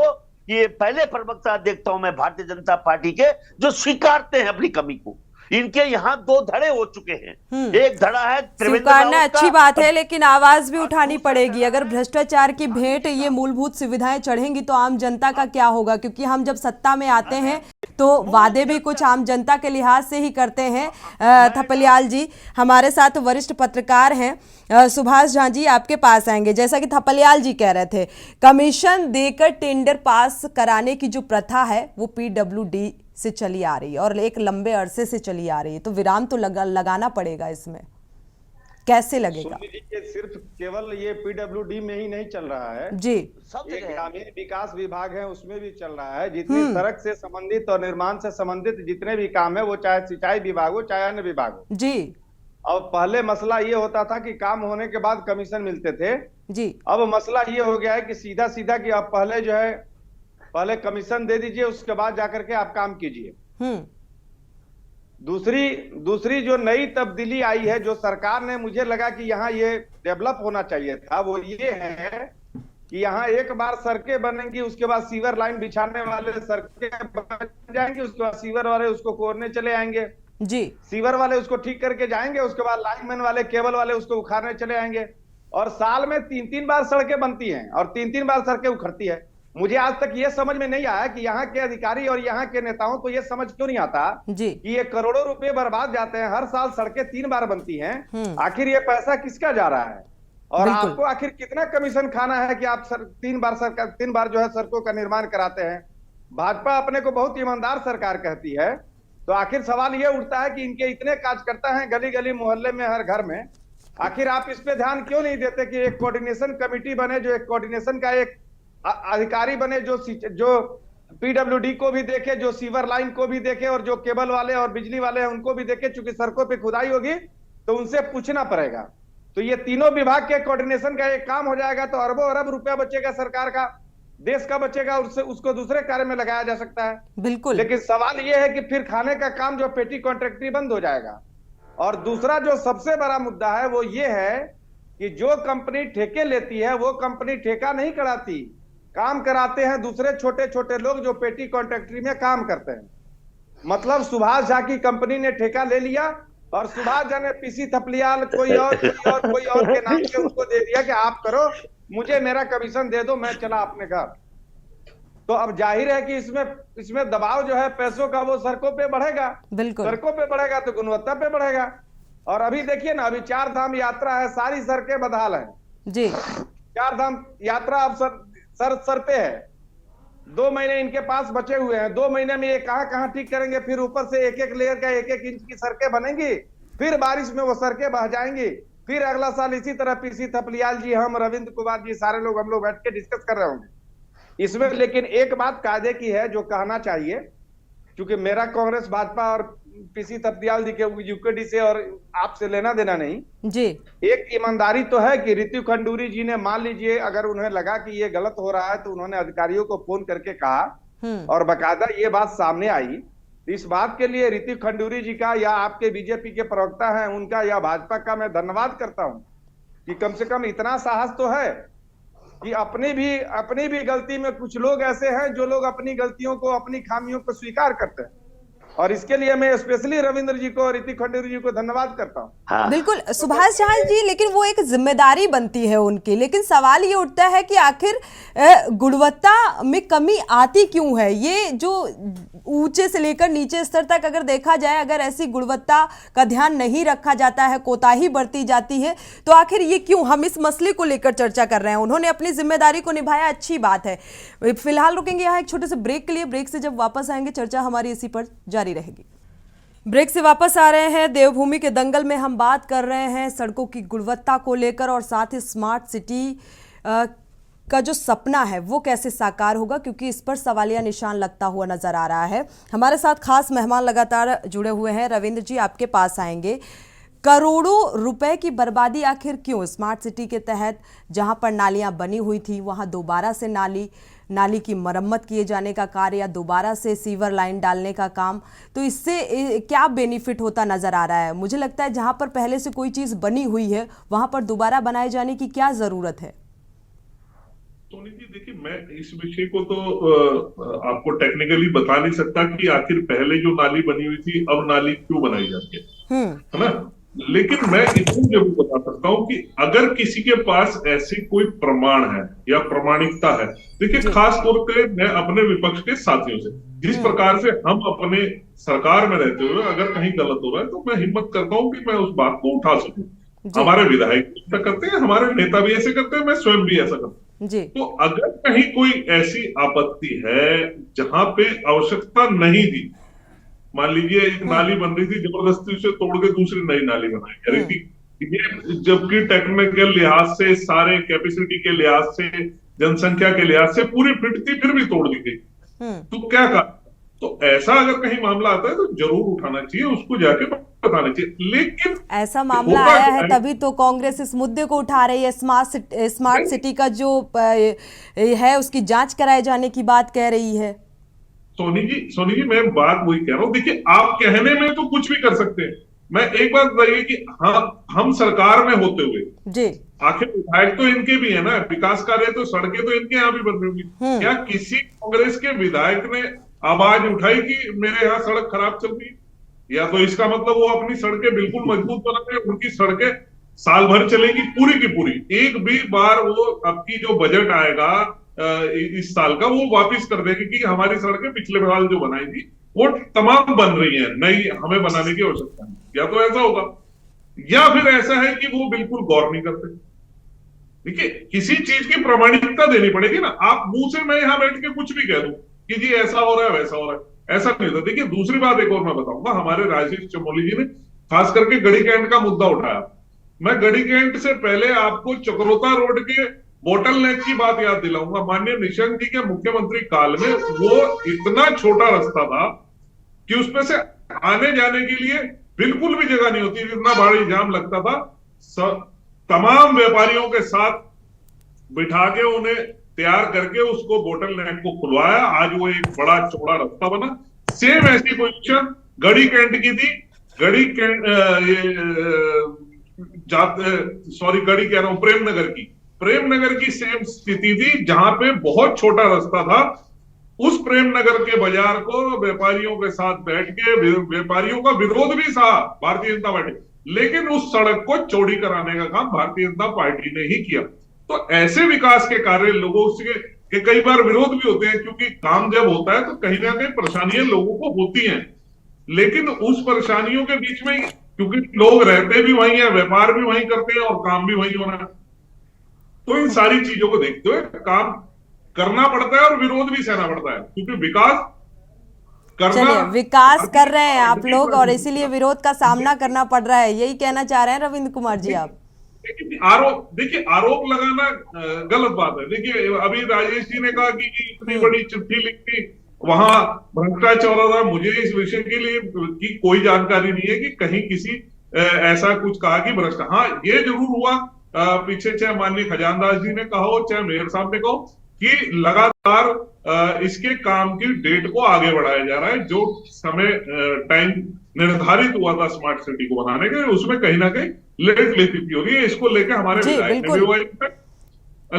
ये पहले प्रवक्ता देखता हूं मैं भारतीय जनता पार्टी के जो स्वीकारते हैं अपनी कमी को। इनके यहाँ 2 धड़े हो चुके हैं। एक धड़ा है त्रिवेंद्र स्वीकारना रावत का, अच्छी बात है, लेकिन आवाज भी उठानी पड़ेगी। अगर भ्रष्टाचार की भेंट ये मूलभूत सुविधाएं चढ़ेंगी तो आम जनता का क्या होगा? क्योंकि हम जब सत्ता में आते हैं तो वादे भी कुछ आम जनता के लिहाज से ही करते हैं। थपलियाल जी हमारे साथ वरिष्ठ पत्रकार हैं, सुभाष झा जी आपके पास आएंगे। जैसा कि थपलियाल जी कह रहे थे, कमीशन देकर टेंडर पास कराने की जो प्रथा है वो PWD से चली आ रही है और एक लंबे अरसे से चली आ रही है, तो विराम तो लगाना पड़ेगा इसमें। कैसे लगेगा? ये सिर्फ केवल ये PWD में ही नहीं चल रहा है जी, सब जगह ग्रामीण विकास विभाग है उसमें भी चल रहा है। जितनी सड़क से संबंधित और निर्माण से संबंधित जितने भी काम है, वो चाहे सिंचाई विभाग हो चाहे अन्य विभाग हो जी। अब पहले मसला ये होता था कि काम होने के बाद कमीशन मिलते थे जी। अब मसला ये हो गया है कि सीधा सीधा कि आप पहले जो है पहले कमीशन दे दीजिए, उसके बाद जाकर के आप काम कीजिए। दूसरी जो नई तब्दीली आई है, जो सरकार ने, मुझे लगा कि यहाँ ये डेवलप होना चाहिए था, वो ये है कि यहाँ एक बार सड़कें बनेंगी, उसके बाद सीवर लाइन बिछाने वाले सड़कें बन जाएंगी, उसके बाद सीवर वाले उसको कोरने चले आएंगे जी। सीवर वाले उसको ठीक करके जाएंगे, उसके बाद लाइनमैन वाले, केबल वाले उसको उखाड़ने चले आएंगे। और साल में 3-3 बार सड़कें बनती हैं और 3-3 बार सड़कें उखड़ती है। मुझे आज तक ये समझ में नहीं आया कि यहाँ के अधिकारी और यहाँ के नेताओं को ये समझ क्यों नहीं आता जी कि ये करोड़ों रुपए बर्बाद जाते हैं, हर साल सड़कें 3 बार बनती हैं, आखिर ये पैसा किसका जा रहा है? और आपको आखिर कितना कमीशन खाना है कि आप 3 बार जो है सड़कों का निर्माण कराते हैं? भाजपा अपने को बहुत ईमानदार सरकार कहती है, तो आखिर सवाल ये उठता है कि इनके इतने कार्यकर्ता हैं गली गली मोहल्ले में, हर घर में, आखिर आप इस पे ध्यान क्यों नहीं देते कि एक कोऑर्डिनेशन कमेटी बने, जो एक कोऑर्डिनेशन का एक अधिकारी बने, जो PWD को भी देखे, जो सीवर लाइन को भी देखे और जो केबल वाले और बिजली वाले हैं उनको भी देखे। चूंकि सड़कों पे खुदाई होगी तो उनसे पूछना पड़ेगा। तो ये तीनों विभाग के कोऑर्डिनेशन का एक काम हो जाएगा तो अरबों अरब रुपया बचेगा, सरकार का, देश का बचेगा, उसको दूसरे कार्य में लगाया जा सकता है। बिल्कुल। लेकिन सवाल यह है कि फिर खाने का काम जो पेटी कॉन्ट्रैक्टरी बंद हो जाएगा। और दूसरा जो सबसे बड़ा मुद्दा है वो ये है कि जो कंपनी ठेके लेती है वो कंपनी ठेका नहीं कराती, काम कराते हैं दूसरे छोटे छोटे लोग जो पेटी कॉन्ट्रैक्टरी में काम करते हैं। मतलब सुभाष झा की कंपनी ने ठेका ले लिया और सुभाष झा ने PC थपलियाल कोई और के नाम से उसको दे दिया कि आप करो, मुझे मेरा कमीशन दे दो, मैं चला अपने घर। तो अब जाहिर है कि इसमें दबाव जो है पैसों का वो सड़कों पे बढ़ेगा। बिल्कुल। सड़कों पे बढ़ेगा तो गुणवत्ता पे बढ़ेगा। और अभी देखिए ना, अभी 4 धाम यात्रा है, सारी सड़कें बदहाल है जी। 4 धाम यात्रा अब सर पे है। 2 महीने इनके पास बचे हुए हैं, 2 महीने में ये कहां ठीक करेंगे? फिर ऊपर से एक लेयर का 1 इंच की सड़कें बनेंगी, फिर बारिश में वो सड़कें बह जाएंगी, फिर अगला साल इसी तरह PC थपलियाल जी, हम, रविंद्र कुमार जी, सारे लोग हम लोग बैठ के डिस्कस कर रहे होंगे इसमें। लेकिन एक बात कायदे की है जो कहना चाहिए, क्योंकि मेरा कांग्रेस, भाजपा और PC थपलियाल जी के UKD से और आपसे लेना देना नहीं जी। एक ईमानदारी तो है कि ऋतु खंडूरी जी ने, मान लीजिए अगर उन्हें लगा कि ये गलत हो रहा है तो उन्होंने अधिकारियों को फोन करके कहा और बकायदा ये बात सामने आई। इस बात के लिए ऋतु खंडूरी जी का या आपके BJP के प्रवक्ता हैं उनका या भाजपा का मैं धन्यवाद करता हूं कि कम से कम इतना साहस तो है कि अपनी भी गलती में, कुछ लोग ऐसे हैं जो लोग अपनी गलतियों को, अपनी खामियों को स्वीकार करते हैं। और इसके लिए मैं स्पेशली रविंद्र जी को और ऋतिक खंडूरी जी को धन्यवाद करता हूँ। हाँ। बिल्कुल सुभाष झा जी, लेकिन वो एक जिम्मेदारी बनती है उनकी। लेकिन सवाल ये उठता है कि आखिर गुणवत्ता में कमी आती क्यों है? ये जो ऊंचे से लेकर नीचे स्तर तक अगर देखा जाए, अगर ऐसी गुणवत्ता का ध्यान नहीं रखा जाता है, कोताही बढ़ती जाती है, तो आखिर ये क्यों? हम इस मसले को लेकर चर्चा कर रहे हैं। उन्होंने अपनी जिम्मेदारी को निभाया, अच्छी बात है। फिलहाल रुकेंगे यहाँ एक छोटे से ब्रेक के लिए। ब्रेक से जब वापस आएंगे चर्चा हमारी इसी पर जारी रहेगी। ब्रेक से वापस आ रहे हैं। देवभूमि के दंगल में हम बात कर रहे हैं सड़कों की गुणवत्ता को लेकर और साथ ही स्मार्ट सिटी का जो सपना है वो कैसे साकार होगा, क्योंकि इस पर सवालिया निशान लगता हुआ नजर आ रहा है। हमारे साथ खास मेहमान लगातार जुड़े हुए हैं। रविंद्र जी आपके पास आएंगे। करोड़ों रुपए की बर्बादी आखिर क्यों? स्मार्ट सिटी के तहत जहां पर नालियां बनी हुई थी वहां दोबारा से नाली की मरम्मत किए जाने का कार्य या दोबारा से सीवर लाइन डालने का काम, तो इससे क्या बेनिफिट होता नजर आ रहा है? मुझे लगता है जहां पर पहले से कोई चीज बनी हुई है वहां पर दोबारा बनाए जाने की क्या जरूरत है? सोनी जी देखिए, मैं इस विषय को तो आपको टेक्निकली बता नहीं सकता कि आखिर पहले जो नाली बनी हुई थी अब नाली क्यों बनाई जाती है ना। लेकिन मैं इतना जरूर बता सकता हूं कि अगर किसी के पास ऐसी कोई प्रमाण है या प्रमाणिकता है, देखिए खास तौर पे मैं अपने विपक्ष के साथियों से, जिस प्रकार से हम अपने सरकार में रहते हुए अगर कहीं गलत हो रहा है तो मैं हिम्मत करता हूं कि मैं उस बात को उठा सकूं। हमारे विधायक भी ऐसा करते हैं, हमारे नेता भी ऐसे करते हैं, मैं स्वयं भी ऐसा करता हूं। तो अगर कहीं कोई ऐसी आपत्ति है जहां पे आवश्यकता नहीं थी, मान लीजिए एक नाली बन रही थी, जबरदस्ती उसे तोड़ के दूसरी नई नाली बनाई जा रही थी, ये जबकि टेक्निकल लिहाज से, सारे कैपेसिटी के लिहाज से, जनसंख्या के लिहाज से पूरी फिट थी, फिर भी तोड़ दी गई, तो क्या कहा? तो ऐसा अगर कहीं मामला आता है तो जरूर उठाना चाहिए, उसको जाके बताना चाहिए। लेकिन ऐसा मामला आया है तभी तो कांग्रेस इस मुद्दे को उठा रही है। स्मार्ट सिटी का जो है उसकी जांच कराए जाने की बात कह रही है। सोनी जी मैं बात वही कह रहा हूँ, देखिए आप कहने में तो कुछ भी कर सकते हैं। मैं एक बात बताइए कि हाँ, हम सरकार में होते हुए जी आखिर विधायक तो इनके भी है ना, विकास कार्य तो सड़कें तो इनके यहाँ भी बन रही होंगी। क्या किसी कांग्रेस के विधायक ने आवाज उठाई कि मेरे यहाँ सड़क खराब चल रही है? या तो इसका मतलब वो अपनी सड़कें बिल्कुल मजबूत बना रहे, उनकी सड़कें साल भर चलेगी पूरी की पूरी। एक भी बार वो अब की जो बजट आएगा इस साल का, वो वापस कर देगी कि हमारी सड़कें पिछले साल जो बनाई थी वो तमाम बन रही हैं, नई हमें बनाने की आवश्यकता नहीं। या तो ऐसा होगा, या फिर ऐसा है कि वो बिल्कुल गौर नहीं करते। देखिए किसी चीज की प्रामाणिकता देनी पड़ेगी ना। आप मुंह से मैं यहां बैठ के कुछ भी कह दूं कि जी ऐसा हो रहा है वैसा हो रहा है, ऐसा नहीं होता। देखिए दूसरी बात एक और मैं बताऊंगा, हमारे राजेश चमोली जी ने खास करके गढ़ी कैंट का मुद्दा उठाया। मैं गढ़ी कैंट से पहले आपको चक्रोता रोड के बोटल नेक की बात याद दिलाऊंगा। माननीय निशंक जी के मुख्यमंत्री काल में वो इतना छोटा रास्ता था कि उसमें से आने जाने के लिए बिल्कुल भी जगह नहीं होती, इतना भारी जाम लगता था। तमाम व्यापारियों के साथ बिठा के उन्हें तैयार करके उसको बोटल नेक को खुलवाया, आज वो एक बड़ा चौड़ा रास्ता बना। सेम ऐसी पोजीशन गढ़ी कैंट की थी। गढ़ी कैंट गढ़ी कह रहा हूं, प्रेमनगर की सेम स्थिति थी, जहां पे बहुत छोटा रास्ता था। उस प्रेमनगर के बाजार को व्यापारियों के साथ बैठ के, व्यापारियों का विरोध भी था भारतीय जनता पार्टी, लेकिन उस सड़क को चौड़ी कराने का काम भारतीय जनता पार्टी ने ही किया। तो ऐसे विकास के कार्य लोगों के कई बार विरोध भी होते हैं, क्योंकि काम जब होता है तो कहीं ना कहीं परेशानियां लोगों को होती हैं, लेकिन उस परेशानियों के बीच में क्योंकि लोग रहते भी वहीं हैं, व्यापार भी वहीं करते हैं और काम भी वहीं हो रहा है, तो इन सारी चीजों को देखते हुए काम करना पड़ता है और विरोध भी सहना पड़ता है, क्योंकि विकास कर रहे हैं आप लोग और इसीलिए विरोध का सामना करना पड़ रहा है, यही कहना चाह रहे हैं रविंद्र कुमार जी आप? देखिए आरोप लगाना गलत बात है। देखिए अभी राजेश जी ने कहा कि इतनी बड़ी चिट्ठी लिखी, वहां भ्रष्टाचार हो रहा। मुझे इस विषय के लिए की कोई जानकारी नहीं है कि कहीं किसी ऐसा कुछ कहा कि भ्रष्टाचार। हाँ ये जरूर हुआ, पीछे चाहे माननीय खजानदास जी ने कहा हो, चाहे मेयर साहब ने कहो, कि लगातार इसके काम की डेट को आगे बढ़ाया जा रहा है। जो समय टाइम निर्धारित हुआ था स्मार्ट सिटी को बनाने के, उसमें कहीं ना कहीं लेट लेती हो रही है। इसको लेकर हमारे विधायक ने भी हुआ,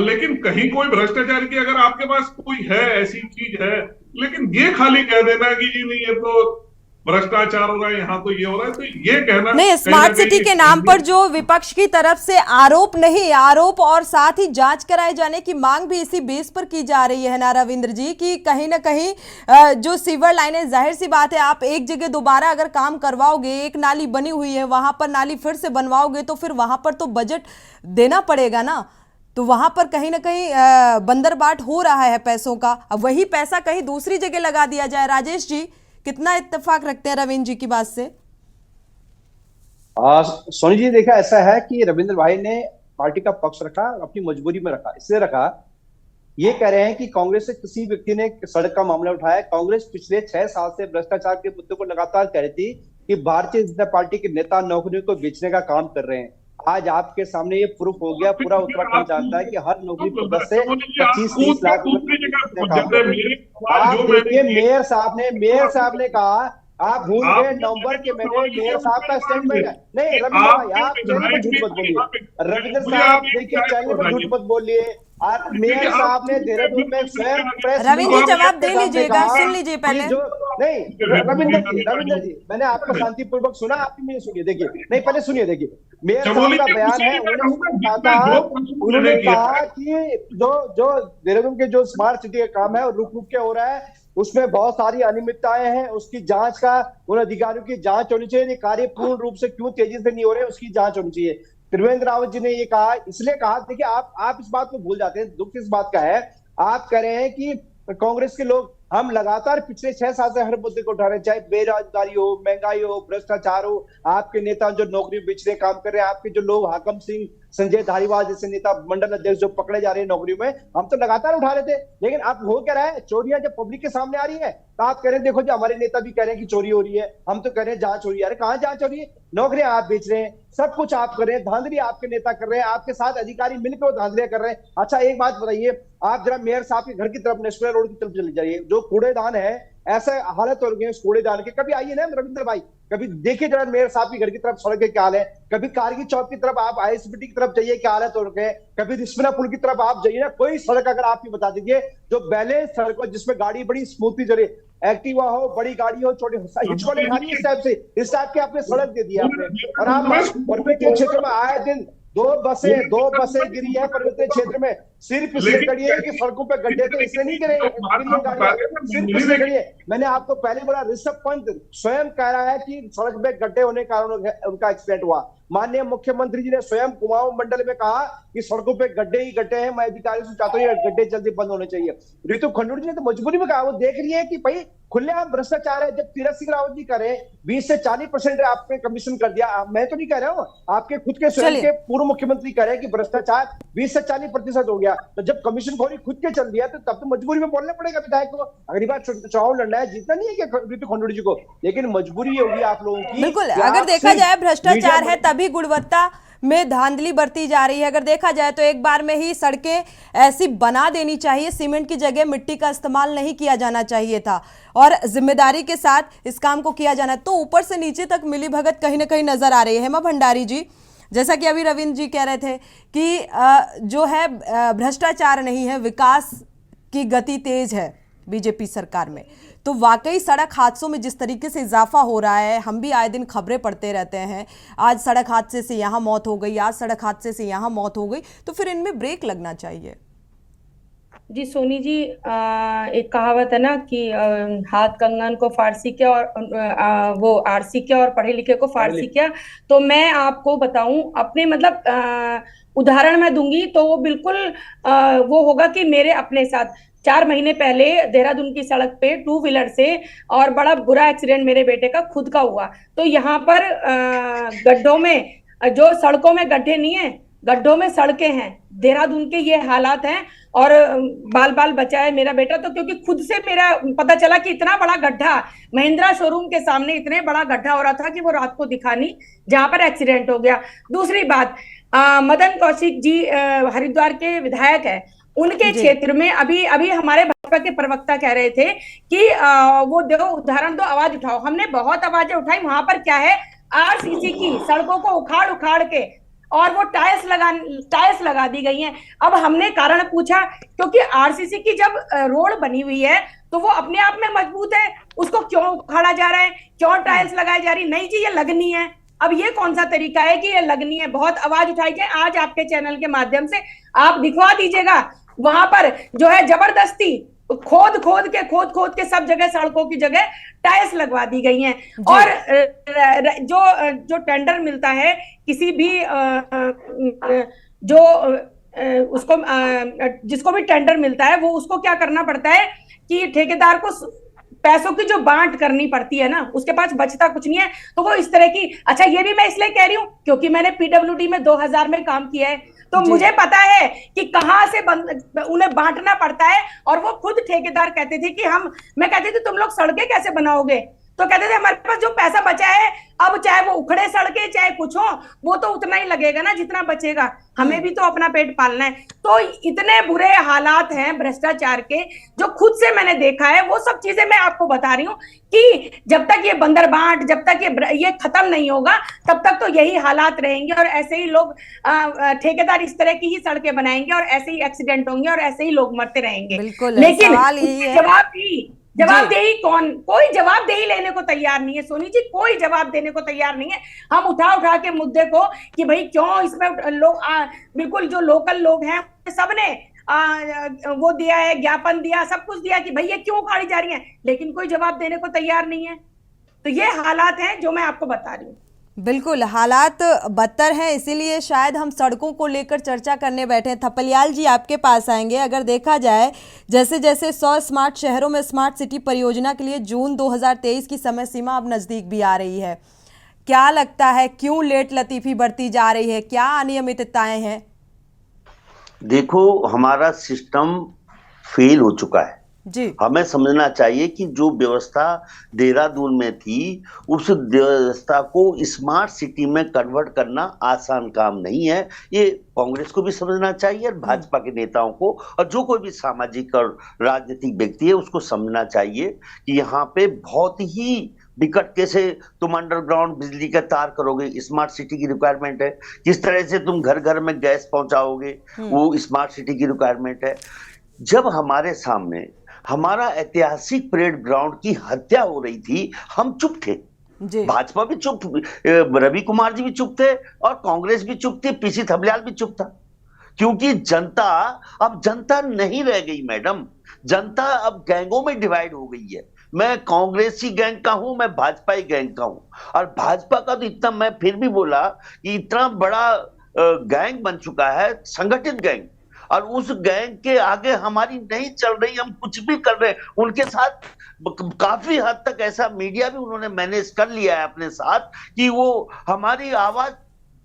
लेकिन कहीं कोई भ्रष्टाचार की अगर आपके पास कोई है, ऐसी चीज है, लेकिन ये खाली कह देना कि जी नहीं ये तो भ्रष्टाचार हो रहा है, यहाँ तो ये हो रहा है, तो ये कहना नहीं। स्मार्ट सिटी के नाम पर जो विपक्ष की तरफ से आरोप और साथ ही जांच कराए जाने की मांग भी इसी बेस पर की जा रही है ना रविंद्र जी, कि कहीं ना कहीं जो सीवर लाइनें, जाहिर सी बात है आप एक जगह दोबारा अगर काम करवाओगे, एक नाली बनी हुई है वहां पर नाली फिर से बनवाओगे तो फिर वहां पर तो बजट देना पड़ेगा ना, तो वहां पर कहीं ना कहीं बंदरबाट हो रहा है पैसों का। अब वही पैसा कहीं दूसरी जगह लगा दिया जाए। राजेश जी कितना इत्तेफाक रखते हैं रविंद्र जी की बात से? सोनी जी देखा ऐसा है कि रविंद्र भाई ने पार्टी का पक्ष रखा, अपनी मजबूरी में रखा, इसलिए रखा, ये कह रहे हैं कि कांग्रेस से किसी व्यक्ति ने सड़क का मामला उठाया। कांग्रेस पिछले 6 साल से भ्रष्टाचार के मुद्दे को लगातार कह रही थी कि भारतीय जनता पार्टी के नेता नौकरियों को बेचने का काम कर रहे हैं। आज आपके सामने ये प्रूफ हो गया, पूरा उत्तराखंड जानता है कि हर नौकरी पर 10 से 25-30 लाख रुपए। आप देखिए मेयर साहब ने कहा आप भूल गए नवंबर के महीने मेयर साहब का स्टेटमेंट है। नहीं रविंद्र भाई, आप चैनल में झूठ मत बोलिए। रविंद्र साहब देखिए, चैनल में झूठ मत बोलिए। मेयर साहब ने देहरादून में स्वयं प्रेस रविंद्र जी जवाब दे लीजिएगा, सुन लीजिए पहले। नहीं रविंद्र जी मैंने आपको शांतिपूर्वक सुना, आप भी मुझे सुनिए। देखिए नहीं, पहले सुनिए। देखिए मेयर साहब का बयान है, उन्होंने कहा कि जो देहरादून के जो स्मार्ट सिटी का काम है रुक रुक के हो रहा है, उसमें बहुत सारी अनियमितताएं हैं, उसकी जांच का उन अधिकारियों की जांच होनी चाहिए। कार्य पूर्ण रूप से क्यों तेजी से नहीं हो रहे, उसकी जांच होनी चाहिए। त्रिवेंद्र रावत जी ने ये कहा, इसलिए कहा। देखिए आप इस बात को भूल जाते हैं। दुख इस बात का है, आप कह रहे हैं कि कांग्रेस के लोग, हम लगातार पिछले 6 साल से हर मुद्दे को उठा रहे हैं, चाहे बेरोजगारी हो, महंगाई हो, भ्रष्टाचार हो, आपके नेता जो नौकरी बेच रहे काम कर रहे हैं, आपके जो लोग हाकम सिंह, संजय धारीवाल जैसे नेता, मंडल अध्यक्ष जो पकड़े जा रहे हैं नौकरी में, हम तो लगातार उठा रहे थे। लेकिन अब हो क्या रहा है, चोरियां जब पब्लिक के सामने आ रही है तो आप कह रहे हैं देखो जी हमारे नेता भी कह रहे हैं कि चोरी हो रही है, हम तो कह रहे हैं जांच हो रही है। अरे कहां जांच हो रही है? नौकरियां आप बेच रहे हैं, सब कुछ आप कर रहे हैं, धांधली आपके नेता कर रहे हैं, आपके साथ अधिकारी मिलकर वो धांधलियां कर रहे हैं। अच्छा एक बात बताइए, आप जरा मेयर साहब के घर की तरफ, नेशनल रोड की तरफ चले जाइए, जो कूड़ेदान है, ऐसे हालत हो गई है उस कूड़ेदान के। कभी आइए ना रविंद्र भाई, कभी देखिए जरा मेयर साहब के घर की तरफ सड़क के क्या हाल है। कभी कारगिल चौक की तरफ आप आईएसबीटी की तरफ जाइए, क्या हालत हो रखे हैं। कभी रिस्पना पुल की तरफ आप जाइए ना, कोई सड़क अगर आप ही बता दीजिए जो बैलेंस सड़क हो, जिसमें गाड़ी बड़ी स्मूथली चले, एक्टिवा हो, बड़ी गाड़ी हो, छोटे हिचको नहीं खानी इस टाइप से, इस टाइप की आपने सड़क दे दी आपने। और आप पर्वतीय क्षेत्र में आए दिन दो बसें गिरी है पर्वतीय क्षेत्र में, सिर्फ इसलिए खड़ी है कि सड़कों पे गड्ढे थे, इसलिए नहीं गिरे, सिर्फ इसलिए खड़ी है। मैंने आपको पहले बोला, ऋषभ पंत स्वयं कह रहा है कि सड़क पे गड्ढे होने के कारण उनका एक्सीडेंट हुआ। माननीय मुख्यमंत्री जी ने स्वयं कुमाऊं मंडल में कहा कि सड़कों पे गड्ढे ही गड्ढे हैं, मैं अधिकारियों से चाहता हूँ गड्ढे जल्दी बंद होने चाहिए। रितु खंडूड़ी जी ने तो मजबूरी में कहा, वो देख रही है कि भाई खुलेआम भ्रष्टाचार है। जब तीरथ सिंह रावत जी करें 20 से 40% आपने कमीशन कर दिया, मैं तो नहीं कह रहा हूँ, आपके खुद के स्वयं के पूर्व मुख्यमंत्री कह रहे हैं कि भ्रष्टाचार 20 से 40% हो गया। तो जब कमीशन खोरी खुद के चल दिया तो तब तो मजबूरी में बोलना पड़ेगा विधायक को। अगली बार चुनाव लड़ना है, जीतना नहीं है क्या रितु खंडूड़ी जी को, लेकिन मजबूरी होगी आप लोगों की। बिल्कुल, अगर देखा जाए भ्रष्टाचार है तभी गुणवत्ता में धांधली बरती जा रही है। अगर देखा जाए तो एक बार में ही सड़कें ऐसी बना देनी चाहिए, सीमेंट की जगह मिट्टी का इस्तेमाल नहीं किया जाना चाहिए था और जिम्मेदारी के साथ इस काम को किया जाना। तो ऊपर से नीचे तक मिली भगत कहीं ना कहीं नजर आ रही है। हेमा भंडारी जी, जैसा कि अभी रविंद्र जी कह रहे थे कि जो है भ्रष्टाचार नहीं है, विकास की गति तेज है बीजेपी सरकार में। तो वाकई सड़क हादसों में जिस तरीके से इजाफा हो रहा है, हम भी आए दिन खबरें पढ़ते रहते हैं, आज सड़क हादसे से यहाँ मौत हो गई, आज सड़क हादसे से यहाँ मौत हो गई, तो फिर इनमें ब्रेक लगना चाहिए। जी सोनी जी, एक कहावत है ना कि हाथ कंगन को फारसी किया और वो आरसी किया और पढ़े लिखे को फारसी किया। तो मैं आपको बताऊं अपने मतलब उदाहरण मैं दूंगी तो वो बिल्कुल वो होगा कि मेरे अपने साथ 4 महीने पहले देहरादून की सड़क पे 2 व्हीलर से और बड़ा बुरा एक्सीडेंट मेरे बेटे का खुद का हुआ। तो यहाँ पर गड्ढों में, जो सड़कों में गड्ढे नहीं है, गड्ढों में सड़कें हैं। देहरादून के ये हालात हैं और बाल बाल बचा है मेरा बेटा तो, क्योंकि खुद से मेरा पता चला कि इतना बड़ा गड्ढा महिंद्रा शोरूम के सामने इतने बड़ा गड्ढा हो रहा था कि वो रात को दिखा नहीं, जहां पर एक्सीडेंट हो गया। दूसरी बात, मदन कौशिक जी हरिद्वार के विधायक है, उनके क्षेत्र में अभी हमारे भाजपा के प्रवक्ता कह रहे थे कि वो दो उदाहरण दो, आवाज उठाओ। हमने बहुत आवाजें उठाई। वहां पर क्या है, आरसीसी की सड़कों को उखाड़ के और वो टाइल्स लगा दी गई हैं। अब हमने कारण पूछा, क्योंकि आरसीसी की जब रोड बनी हुई है तो वो अपने आप में मजबूत है, उसको क्यों उखाड़ा जा रहा है, क्यों टाइल्स लगाई जा रही? नहीं जी, ये लगनी है। अब ये कौन सा तरीका है कि ये लगनी है? बहुत आवाज उठाई गई, आज आपके चैनल के माध्यम से आप दिखवा दीजिएगा। वहां पर जो है जबरदस्ती खोद के सब जगह सड़कों की जगह टाइल्स लगवा दी गई हैं। और जो टेंडर मिलता है किसी भी जो उसको जिसको भी टेंडर मिलता है, वो उसको क्या करना पड़ता है कि ठेकेदार को पैसों की जो बांट करनी पड़ती है ना, उसके पास बचता कुछ नहीं है। तो वो इस तरह की, अच्छा ये भी मैं इसलिए कह रही हूँ क्योंकि मैंने पीडब्ल्यूडी में 2000 में काम किया है, तो मुझे पता है कि कहां से उन्हें बांटना पड़ता है। और वो खुद ठेकेदार कहते थे कि मैं कहती थी तुम लोग सड़कें कैसे बनाओगे, तो कहते थे हमारे पास जो पैसा बचा है, अब चाहे वो उखड़े सड़के चाहे कुछ हो, वो तो उतना ही लगेगा ना जितना बचेगा, हमें भी तो अपना पेट पालना है। तो इतने बुरे हालात हैं भ्रष्टाचार के, जो खुद से मैंने देखा है, वो सब चीजें मैं आपको बता रही हूँ कि जब तक ये बंदरबाट, जब तक ये खत्म नहीं होगा, तब तक तो यही हालात रहेंगे और ऐसे ही लोग ठेकेदार इस तरह की ही सड़कें बनाएंगे और ऐसे ही एक्सीडेंट होंगे और ऐसे ही लोग मरते रहेंगे। लेकिन जवाबदेही कौन, कोई जवाबदेही लेने को तैयार नहीं है सोनी जी, कोई जवाब देने को तैयार नहीं है। हम उठा के मुद्दे को कि भाई क्यों इसमें लोग बिल्कुल जो लोकल लोग हैं सबने वो दिया है, ज्ञापन दिया, सब कुछ दिया कि भाई ये क्यों उखाड़ी जा रही है, लेकिन कोई जवाब देने को तैयार नहीं है। तो ये हालात हैं जो मैं आपको बता रही हूँ। बिल्कुल, हालात बदतर हैं, इसीलिए शायद हम सड़कों को लेकर चर्चा करने बैठे हैं। थपलियाल जी आपके पास आएंगे। अगर देखा जाए जैसे जैसे 100 स्मार्ट शहरों में स्मार्ट सिटी परियोजना के लिए जून 2023 की समय सीमा अब नज़दीक भी आ रही है, क्या लगता है क्यों लेट लतीफ़ी बढ़ती जा रही है, क्या अनियमितताएं हैं? देखो, हमारा सिस्टम फेल हो चुका है जी। हमें समझना चाहिए कि जो व्यवस्था देहरादून में थी, उस व्यवस्था को स्मार्ट सिटी में कन्वर्ट करना आसान काम नहीं है। ये कांग्रेस को भी समझना चाहिए और भाजपा के नेताओं को, और जो कोई भी सामाजिक और राजनीतिक व्यक्ति है उसको समझना चाहिए कि यहाँ पे बहुत ही विकट कैसे तुम अंडरग्राउंड बिजली का तार करोगे, स्मार्ट सिटी की रिक्वायरमेंट है। किस तरह से तुम घर घर में गैस पहुंचाओगे, वो स्मार्ट सिटी की रिक्वायरमेंट है। जब हमारे सामने हमारा ऐतिहासिक परेड ग्राउंड की हत्या हो रही थी, हम चुप थे। भाजपा भी चुप, रवि कुमार जी भी चुप थे और कांग्रेस भी चुप थी, पीसी थपलियाल भी चुप था, क्योंकि जनता अब जनता नहीं रह गई मैडम। जनता अब गैंगों में डिवाइड हो गई है। मैं कांग्रेसी गैंग का हूं, मैं भाजपाई गैंग का हूं, और भाजपा का तो इतना, मैं फिर भी बोला कि इतना बड़ा गैंग बन चुका है, संगठित गैंग, और उस गैंग के आगे हमारी नहीं चल रही, हम कुछ भी कर रहे हैं उनके साथ। काफी हद तक ऐसा मीडिया भी उन्होंने मैनेज कर लिया है अपने साथ कि वो हमारी आवाज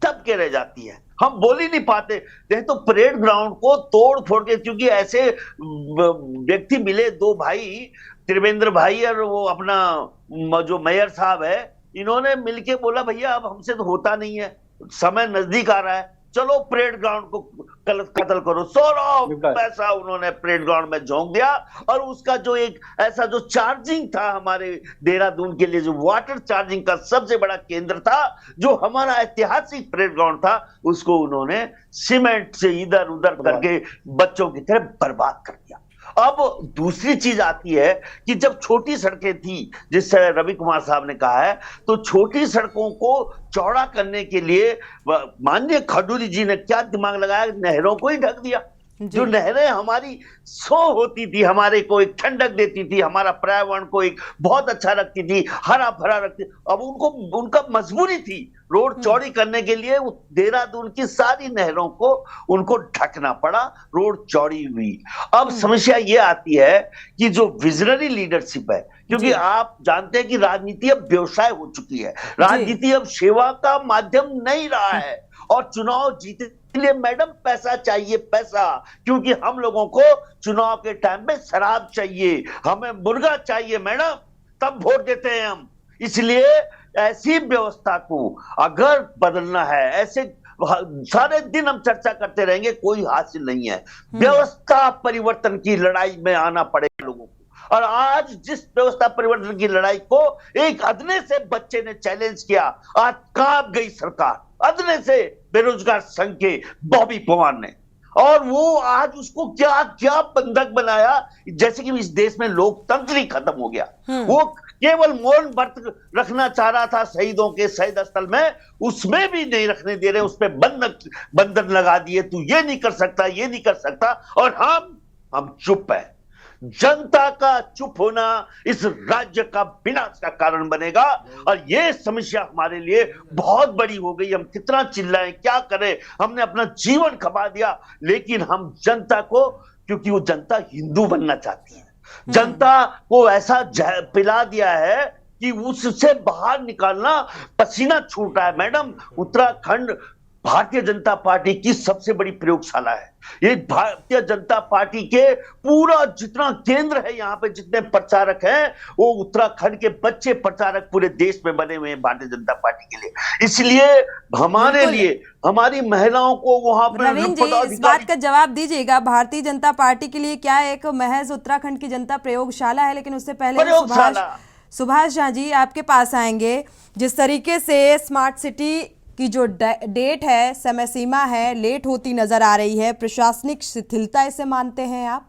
दब के रह जाती है, हम बोल ही नहीं पाते। नहीं तो परेड ग्राउंड को तोड़ फोड़ के, क्योंकि ऐसे व्यक्ति मिले, दो भाई, त्रिवेंद्र भाई और वो अपना जो मेयर साहब है, इन्होंने मिलके बोला भैया अब हमसे तो होता नहीं है, समय नजदीक आ रहा है, चलो परेड ग्राउंड को कत्ल करो। 100 पैसा उन्होंने परेड ग्राउंड में झोंक दिया, और उसका जो एक ऐसा जो चार्जिंग था हमारे देहरादून के लिए, जो वाटर चार्जिंग का सबसे बड़ा केंद्र था, जो हमारा ऐतिहासिक परेड ग्राउंड था, उसको उन्होंने सीमेंट से इधर उधर करके बच्चों की तरह बर्बाद कर दिया। अब दूसरी चीज आती है कि जब छोटी सड़कें थी, जिससे रवि कुमार साहब ने कहा है, तो छोटी सड़कों को चौड़ा करने के लिए माननीय खडूरी जी ने क्या दिमाग लगाया, नहरों को ही ढक दिया। जो नहरें हमारी सो होती थी, हमारे को एक ठंडक देती थी, हमारा पर्यावरण को एक बहुत अच्छा रखती थी, हरा भरा रखती, अब उनको उनका मजबूरी थी रोड चौड़ी करने के लिए देहरादून की सारी नहरों को उनको ढकना पड़ा, रोड चौड़ी हुई। अब समस्या ये आती है कि जो विजनरी लीडरशिप है, क्योंकि आप जानते हैं कि राजनीति अब व्यवसाय हो चुकी है, राजनीति अब सेवा का माध्यम नहीं रहा है, और चुनाव जीतने के लिए मैडम पैसा चाहिए, पैसा, क्योंकि हम लोगों को चुनाव के टाइम में शराब चाहिए, हमें मुर्गा चाहिए मैडम, तब वोट देते हैं हम। इसलिए ऐसी व्यवस्था को अगर बदलना है, ऐसे सारे दिन हम चर्चा करते रहेंगे, कोई हासिल नहीं है। व्यवस्था परिवर्तन की लड़ाई में आना पड़ेगा लोगों को, और आज जिस व्यवस्था परिवर्तन की लड़ाई को एक अदने से बच्चे ने चैलेंज किया, आज कांप गई सरकार, अदने से बेरोजगार संघ के बॉबी पवार ने, और वो आज उसको क्या क्या बंधक बनाया, जैसे कि इस देश में लोकतंत्र ही खत्म हो गया। वो केवल मौन व्रत रखना चाह रहा था शहीदों के शहीद स्थल में, उसमें भी नहीं रखने दे रहे, उस पर बंधन लगा दिए, तू ये नहीं कर सकता, ये नहीं कर सकता, और हम चुप है। जनता का चुप होना इस राज्य का विनाश का कारण बनेगा, और ये समस्या हमारे लिए बहुत बड़ी हो गई। हम कितना चिल्लाएं, क्या करें, हमने अपना जीवन खपा दिया, लेकिन हम जनता को, क्योंकि वो जनता हिंदू बनना चाहती है, जनता को ऐसा पिला दिया है कि उससे बाहर निकालना पसीना छूट रहा है मैडम। उत्तराखंड भारतीय जनता पार्टी की सबसे बड़ी प्रयोगशाला है। ये भारतीय जनता पार्टी के पूरा जितना केंद्र है, यहाँ पे जितने प्रचारक हैं वो उत्तराखंड के बच्चे प्रचारक पूरे देश में बने हुए हैं भारतीय जनता पार्टी के लिए। इसलिए हमारे लिए, हमारी महिलाओं को वहां पर रविंद्र जी इस बात का जवाब दीजिएगा, भारतीय जनता पार्टी के लिए क्या एक महज उत्तराखंड की जनता प्रयोगशाला है? लेकिन उससे पहले सुभाष झा जी आपके पास आएंगे। जिस तरीके से स्मार्ट सिटी की जो डेट है, समय सीमा है, लेट होती नजर आ रही है, प्रशासनिक शिथिलता इसे मानते हैं आप?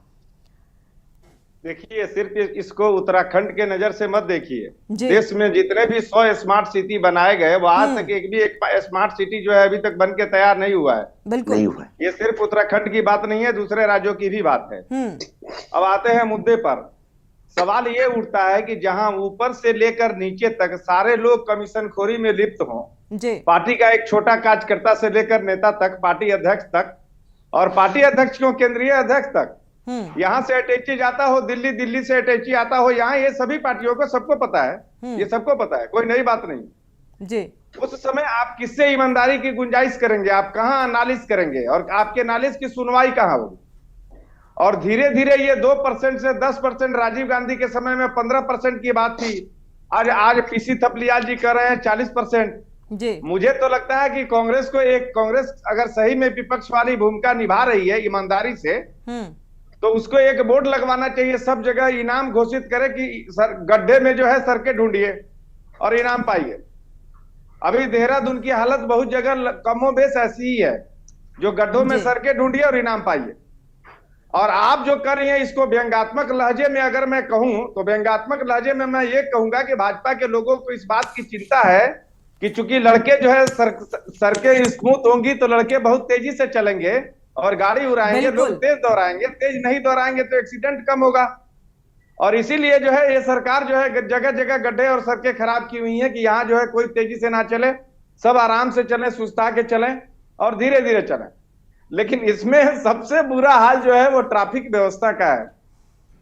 देखिए, सिर्फ इसको उत्तराखंड के नजर से मत देखिए। देश में जितने भी 100 स्मार्ट सिटी बनाए गए, वो आज तक एक भी एक स्मार्ट सिटी जो है अभी तक बन के तैयार नहीं हुआ है। बिल्कुल नहीं हुआ है। ये सिर्फ उत्तराखंड की बात नहीं है, दूसरे राज्यों की भी बात है। अब आते हैं मुद्दे पर। सवाल ये उठता है कि जहां ऊपर से लेकर नीचे तक सारे लोग कमीशन खोरी में लिप्त हों, पार्टी का एक छोटा कार्यकर्ता से लेकर नेता तक, पार्टी अध्यक्ष तक, और पार्टी अध्यक्ष क्यों केंद्रीय अध्यक्ष तक, यहाँ से अटैची जाता हो दिल्ली, दिल्ली से अटैची आता हो यहाँ, ये सभी पार्टियों को सबको पता है, ये सबको पता है, कोई नई बात नहीं जी। उस समय आप किससे ईमानदारी की गुंजाइश करेंगे? आप कहाँ नालिश करेंगे? और आपके नालिश की सुनवाई कहाँ होगी? और धीरे धीरे ये 2% से 10%, राजीव गांधी के समय में 15% की बात थी, आज पीसी थपलियाल जी कर रहे हैं 40%। जी। मुझे तो लगता है कि कांग्रेस अगर सही में विपक्ष वाली भूमिका निभा रही है ईमानदारी से, तो उसको एक बोर्ड लगवाना चाहिए, सब जगह इनाम घोषित करे कि गड्ढे में जो है सड़कें ढूंढिए और इनाम पाइए। अभी देहरादून की हालत बहुत जगह कमोबेश ऐसी ही है, जो गड्ढों में सड़कें ढूंढिए और इनाम पाइए। और आप जो कर रही हैं इसको व्यंग्यात्मक लहजे में अगर मैं कहूं, तो व्यंग्यात्मक लहजे में मैं ये कहूंगा कि भाजपा के लोगों को इस बात की चिंता है कि चूंकि लड़के जो है सड़कें स्मूथ होंगी तो लड़के बहुत तेजी से चलेंगे और गाड़ी उड़ाएंगे, लोग तेज दौड़ाएंगे, तेज नहीं दौड़ाएंगे तो एक्सीडेंट कम होगा। और इसीलिए जो है ये सरकार जो है जगह जगह गड्ढे और सड़कें खराब की हुई है कि यहाँ जो है कोई तेजी से ना चले, सब आराम से चलें, सुस्ता के चलें और धीरे धीरे चलें। लेकिन इसमें सबसे बुरा हाल जो है वो ट्रैफिक व्यवस्था का है।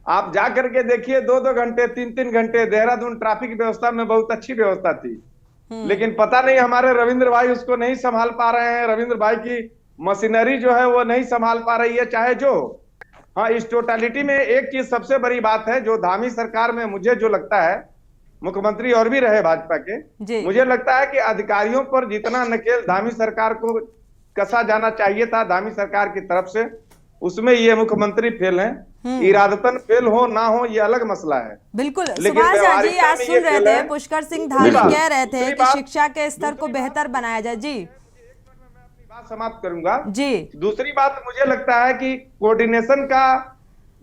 आप जा करके देखिए, 2-2 घंटे 3-3 घंटे देहरादून ट्रैफिक व्यवस्था में बहुत अच्छी व्यवस्था थी, लेकिन पता नहीं हमारे रविंद्र भाई उसको नहीं संभाल पा रहे हैं, रविंद्र भाई की मशीनरी जो है वो नहीं संभाल पा रही है, चाहे जो। हाँ, इस टोटालिटी में एक चीज सबसे बड़ी बात है जो धामी सरकार में मुझे जो लगता है, मुख्यमंत्री और भी रहे भाजपा के, मुझे लगता है कि अधिकारियों पर जितना नकेल धामी सरकार को कसा जाना चाहिए था धामी सरकार की तरफ से, उसमें ये मुख्यमंत्री फेल हैं। इरादतन फेल हो ना हो ये अलग मसला है। बिल्कुल, सुभाष झा जी आज सुन रहे थे पुष्कर सिंह धामी कह रहे थे कि शिक्षा के स्तर को बेहतर बनाया जाए। जी, मैं अपनी बात समाप्त करूंगा जी। दूसरी बात मुझे लगता है कि कोऑर्डिनेशन का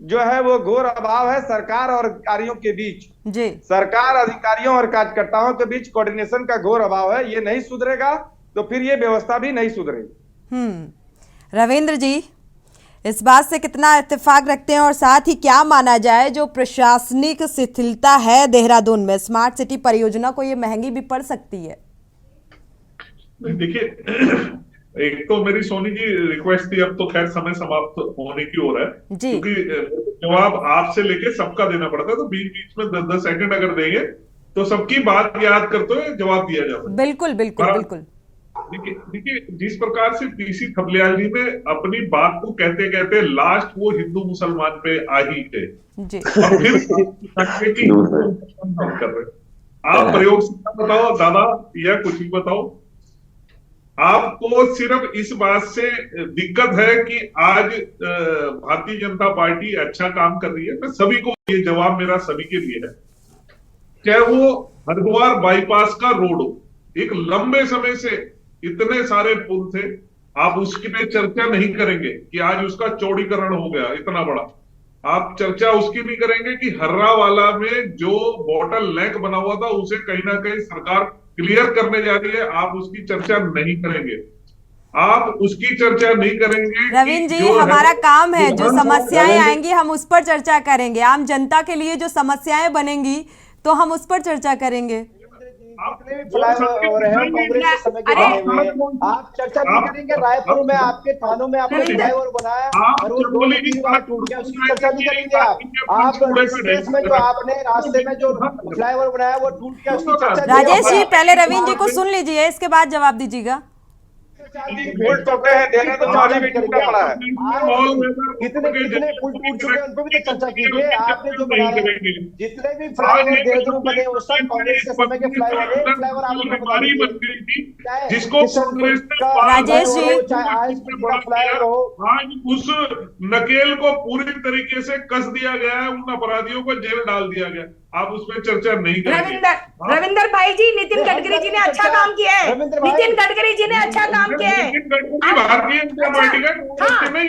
जो है वो घोर अभाव है सरकार और अधिकारियों के बीच। जी, सरकार, अधिकारियों और कार्यकर्ताओं के बीच कोऑर्डिनेशन का घोर अभाव है। ये नहीं सुधरेगा तो फिर ये व्यवस्था भी नहीं सुधरेगी। रविंद्र जी इस बात से कितना इत्तेफाक रखते हैं, और साथ ही क्या माना जाए जो प्रशासनिक शिथिलता है देहरादून में, स्मार्ट सिटी परियोजना को ये महंगी भी पड़ सकती है? देखिए, एक तो मेरी सोनी जी रिक्वेस्ट थी, अब तो खैर समय समाप्त होने की ओर है, क्योंकि जवाब आपसे लेके सबका देना पड़ता है, तो बीच बीच में 10-10 सेकंड अगर देंगे तो सबकी बात याद करते हुए जवाब दिया जा सकता है। बिल्कुल बिल्कुल बिल्कुल। देखिए, जिस प्रकार से पीसी थपलियाल जी ने अपनी बात को कहते कहते लास्ट वो हिंदू मुसलमान पे आ ही थे, और फिर कर रहे, आप प्रयोग बताओ दादा या कुछ भी बताओ, आपको सिर्फ इस बात से दिक्कत है कि आज भारतीय जनता पार्टी अच्छा काम कर रही है। मैं सभी को, ये जवाब मेरा सभी के लिए है, चाहे वो हरिद्वार बाईपास का रोड हो, एक लंबे समय से इतने सारे पुल थे, आप उसकी पे चर्चा नहीं करेंगे कि आज उसका चौड़ीकरण हो गया इतना बड़ा, आप चर्चा उसकी भी करेंगे कि हर्रावाला में जो बॉटल नेक बना हुआ था उसे कहीं ना कहीं सरकार क्लियर करने जा रही है, आप उसकी चर्चा नहीं करेंगे। आप उसकी चर्चा नहीं करेंगे। रविंद्र जी, हमारा काम है, जो समस्याएं आएंगी हम उस पर चर्चा करेंगे, आम जनता के लिए जो समस्याएं बनेंगी तो हम उस पर चर्चा करेंगे। आप चर्चा नहीं करेंगे। रायपुर में आपके थानों में आपने फ्लाईओवर बनाया और वो टूट गया, उसकी चर्चा नहीं करेंगे। आप ऋषिकेश में जो आपने रास्ते में जो फ्लाईओवर बनाया वो टूट गया, उसकी चर्चा। राजेश जी, पहले रविंद्र जी को सुन लीजिए, इसके बाद जवाब दीजिएगा। पुल टूटे हैं, देहरादून में भी टूटा पड़ा है। कितने कितने पुल टूट चुके हैं, उन पर भी तो चर्चा कीजिए। आपने जो बनाए जितने भी फ्लाईओवर देहरादून बने, वो सब कांग्रेस के समय के फ्लाईओवर आप लोगों को जिसको राजेश जी, चाहे आज बड़ा फ्लाईओवर हो, आज उस नकेल को पूरी तरीके से कस दिया गया है, उन अपराधियों को जेल डाल दिया गया। आप उसमें चर्चा नहीं करेंगे। रविंदर भाई जी, नितिन गडकरी जी ने अच्छा काम किया है। नितिन गडकरी जी ने अच्छा काम किया है। भारतीय जनता पार्टी का नहीं,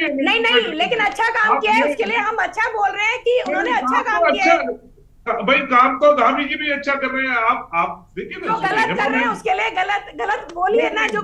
लेकिन अच्छा काम किया है, उसके लिए हम अच्छा बोल रहे हैं कि उन्होंने अच्छा काम किया है। भाई काम तो धामी जी भी अच्छा कर रहे हैं। आप देखिए जो गलत कर रहे हैं उसके लिए गलत बोलिए ना, जो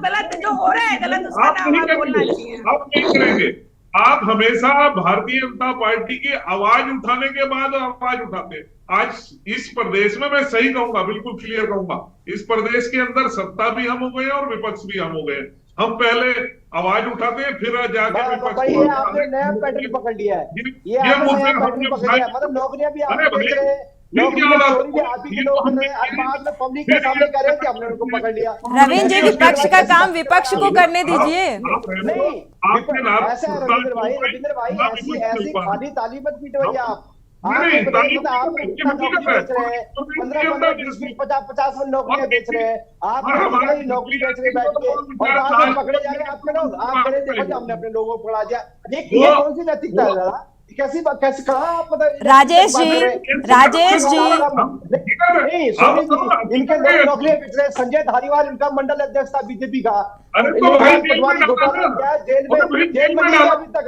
हो रहा है गलत उसका नाम आप बोलना चाहिए। आप नहीं करेंगे। आप हमेशा भारतीय जनता पार्टी की आवाज उठाने के बाद आवाज उठाते हैं। आज इस प्रदेश में मैं सही कहूंगा, बिल्कुल क्लियर कहूंगा, इस प्रदेश के अंदर सत्ता भी हम हो गए और विपक्ष भी हम हो गए। हम पहले आवाज उठाते हैं, फिर जाके आपने नया पैटर्न पकड़ लिया है। ये पैटर्न पकड़ लिया, मतलब नौकरियां भी आप बेच रहे हैं, नौकरी भी आप ही लोग कर रहे हैं, बाद में पब्लिक के सामने कह रहे हैं कि हमने उनको पकड़ लिया। रविंद्र जी, विपक्ष का काम विपक्ष को करने दीजिए। नहीं, ऐसा है रविंद्र भाई, ऐसी खाली ताली मत पीटवाइए आप। आप 50 नौकरियां बेच रहे हैं, आप नौकरी बेच रहे बैठ के, और आप पकड़े जा रहे हैं। आपके लोग आप कह देखो जो हमने अपने लोगों को पकड़ा दिया। ये कौन सी नैतिकता है दादा? कैसे कहा आप राजेश जी, नहीं सोनी जी, इनके लोग नौकरियां बेच रहे हैं। संजय धारीवाल इनका मंडल अध्यक्ष था बीजेपी का, पटवारी घोटाला गया जेल में अभी तक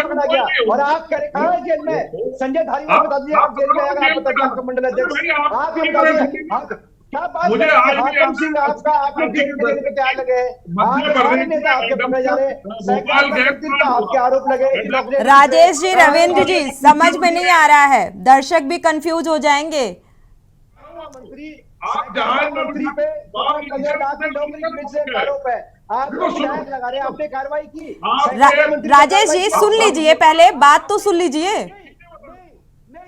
पकड़ा गया। और आप कहा है जेल में? संजय धारीवाल बता दीजिए जेल में आएगा, आप बताइए आपका मंडल अध्यक्ष। आप ये बताइए क्या बात मुझे आज भी आपका तैयार लगे, सारे नेता आपके पकड़े जा रहे हैं, आपके आरोप लगे। राजेश जी, रविंद्र जी, समझ में नहीं आ रहा है, दर्शक भी कंफ्यूज हो जाएंगे। मंत्री मंत्री पे नौकरी बेचने का आरोप है, आप लगा रहे हैं, आपने कार्रवाई की। राजेश जी सुन लीजिए, पहले बात तो सुन लीजिए।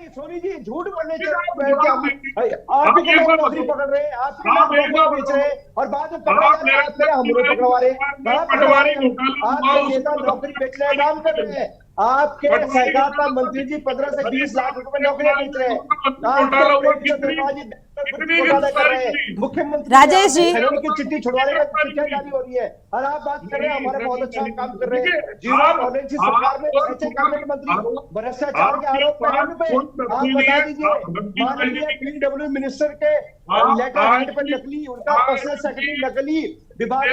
सोनी जी झूठ बोलने आप भी नौकरी पकड़ रहे हैं, आप नौकरी बेच रहे हैं, और बाद में पकड़वा रहे हैं। आपके नेता नौकरी बेच रहे हैं, नाम कर रहे हैं। आपके सहकारिता मंत्री जी 15 से 20 लाख रुपए नौकरियां बेच रहे हैं, मुख्यमंत्री राजेश जी की चिट्ठी छुड़वाने का चिट्ठियां जारी हो रही है, और आप बात कर रहे हैं हमारे बहुत अच्छा काम कर रहे हैं। जीरो टॉलरेंस की सरकार में कैबिनेट मंत्री भ्रष्टाचार के आरोप पे आप बता दीजिए। माननीय पीडब्ल्यू मिनिस्टर के लेटर हेड पर नकली, उनका पर्सनल सेक्रेटरी नकली विभाग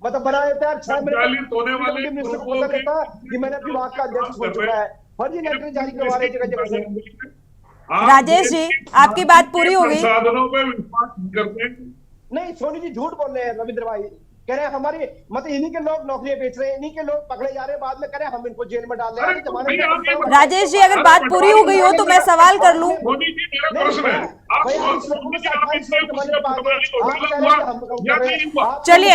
मतलब बना देता है। 6 महीने मिनिस्टर को पता रहता कि मैंने अपनी विभाग का अध्यक्ष बन चुका है, फर्जी लेटर जारी करवा रहे जगह जगह से। राजेश जी, आपकी बात पूरी हो गई। साधनों पे विश्वास करते हैं। नहीं सोनी जी झूठ बोल रहे हैं, रविंद्र भाई कह रहे हैं हमारी मतलब इन्हीं के लोग नौकरियां बेच रहे हैं, इन्हीं के लोग पकड़े जा रहे हैं, बाद में कह रहे हैं हम इनको जेल में डाल रहे हैं। राजेश जी, अगर बात पूरी हो गई हो तो मैं सवाल कर लूं। चलिए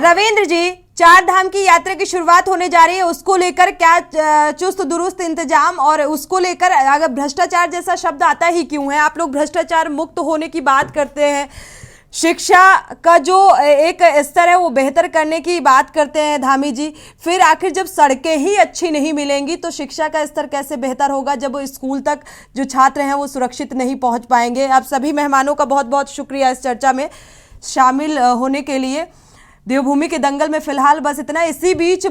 रविंद्र जी, 4 धाम की यात्रा की शुरुआत होने जा रही है, उसको लेकर क्या चुस्त दुरुस्त इंतजाम, और उसको लेकर अगर भ्रष्टाचार जैसा शब्द आता ही क्यों है? आप लोग भ्रष्टाचार मुक्त होने की बात करते हैं, शिक्षा का जो एक स्तर है वो बेहतर करने की बात करते हैं धामी जी, फिर आखिर जब सड़कें ही अच्छी नहीं मिलेंगी तो शिक्षा का स्तर कैसे बेहतर होगा, जब वो स्कूल तक जो छात्र हैं वो सुरक्षित नहीं पहुंच पाएंगे। आप सभी मेहमानों का बहुत बहुत शुक्रिया इस चर्चा में शामिल होने के लिए। देवभूमि के दंगल में फिलहाल बस इतना। इसी बीच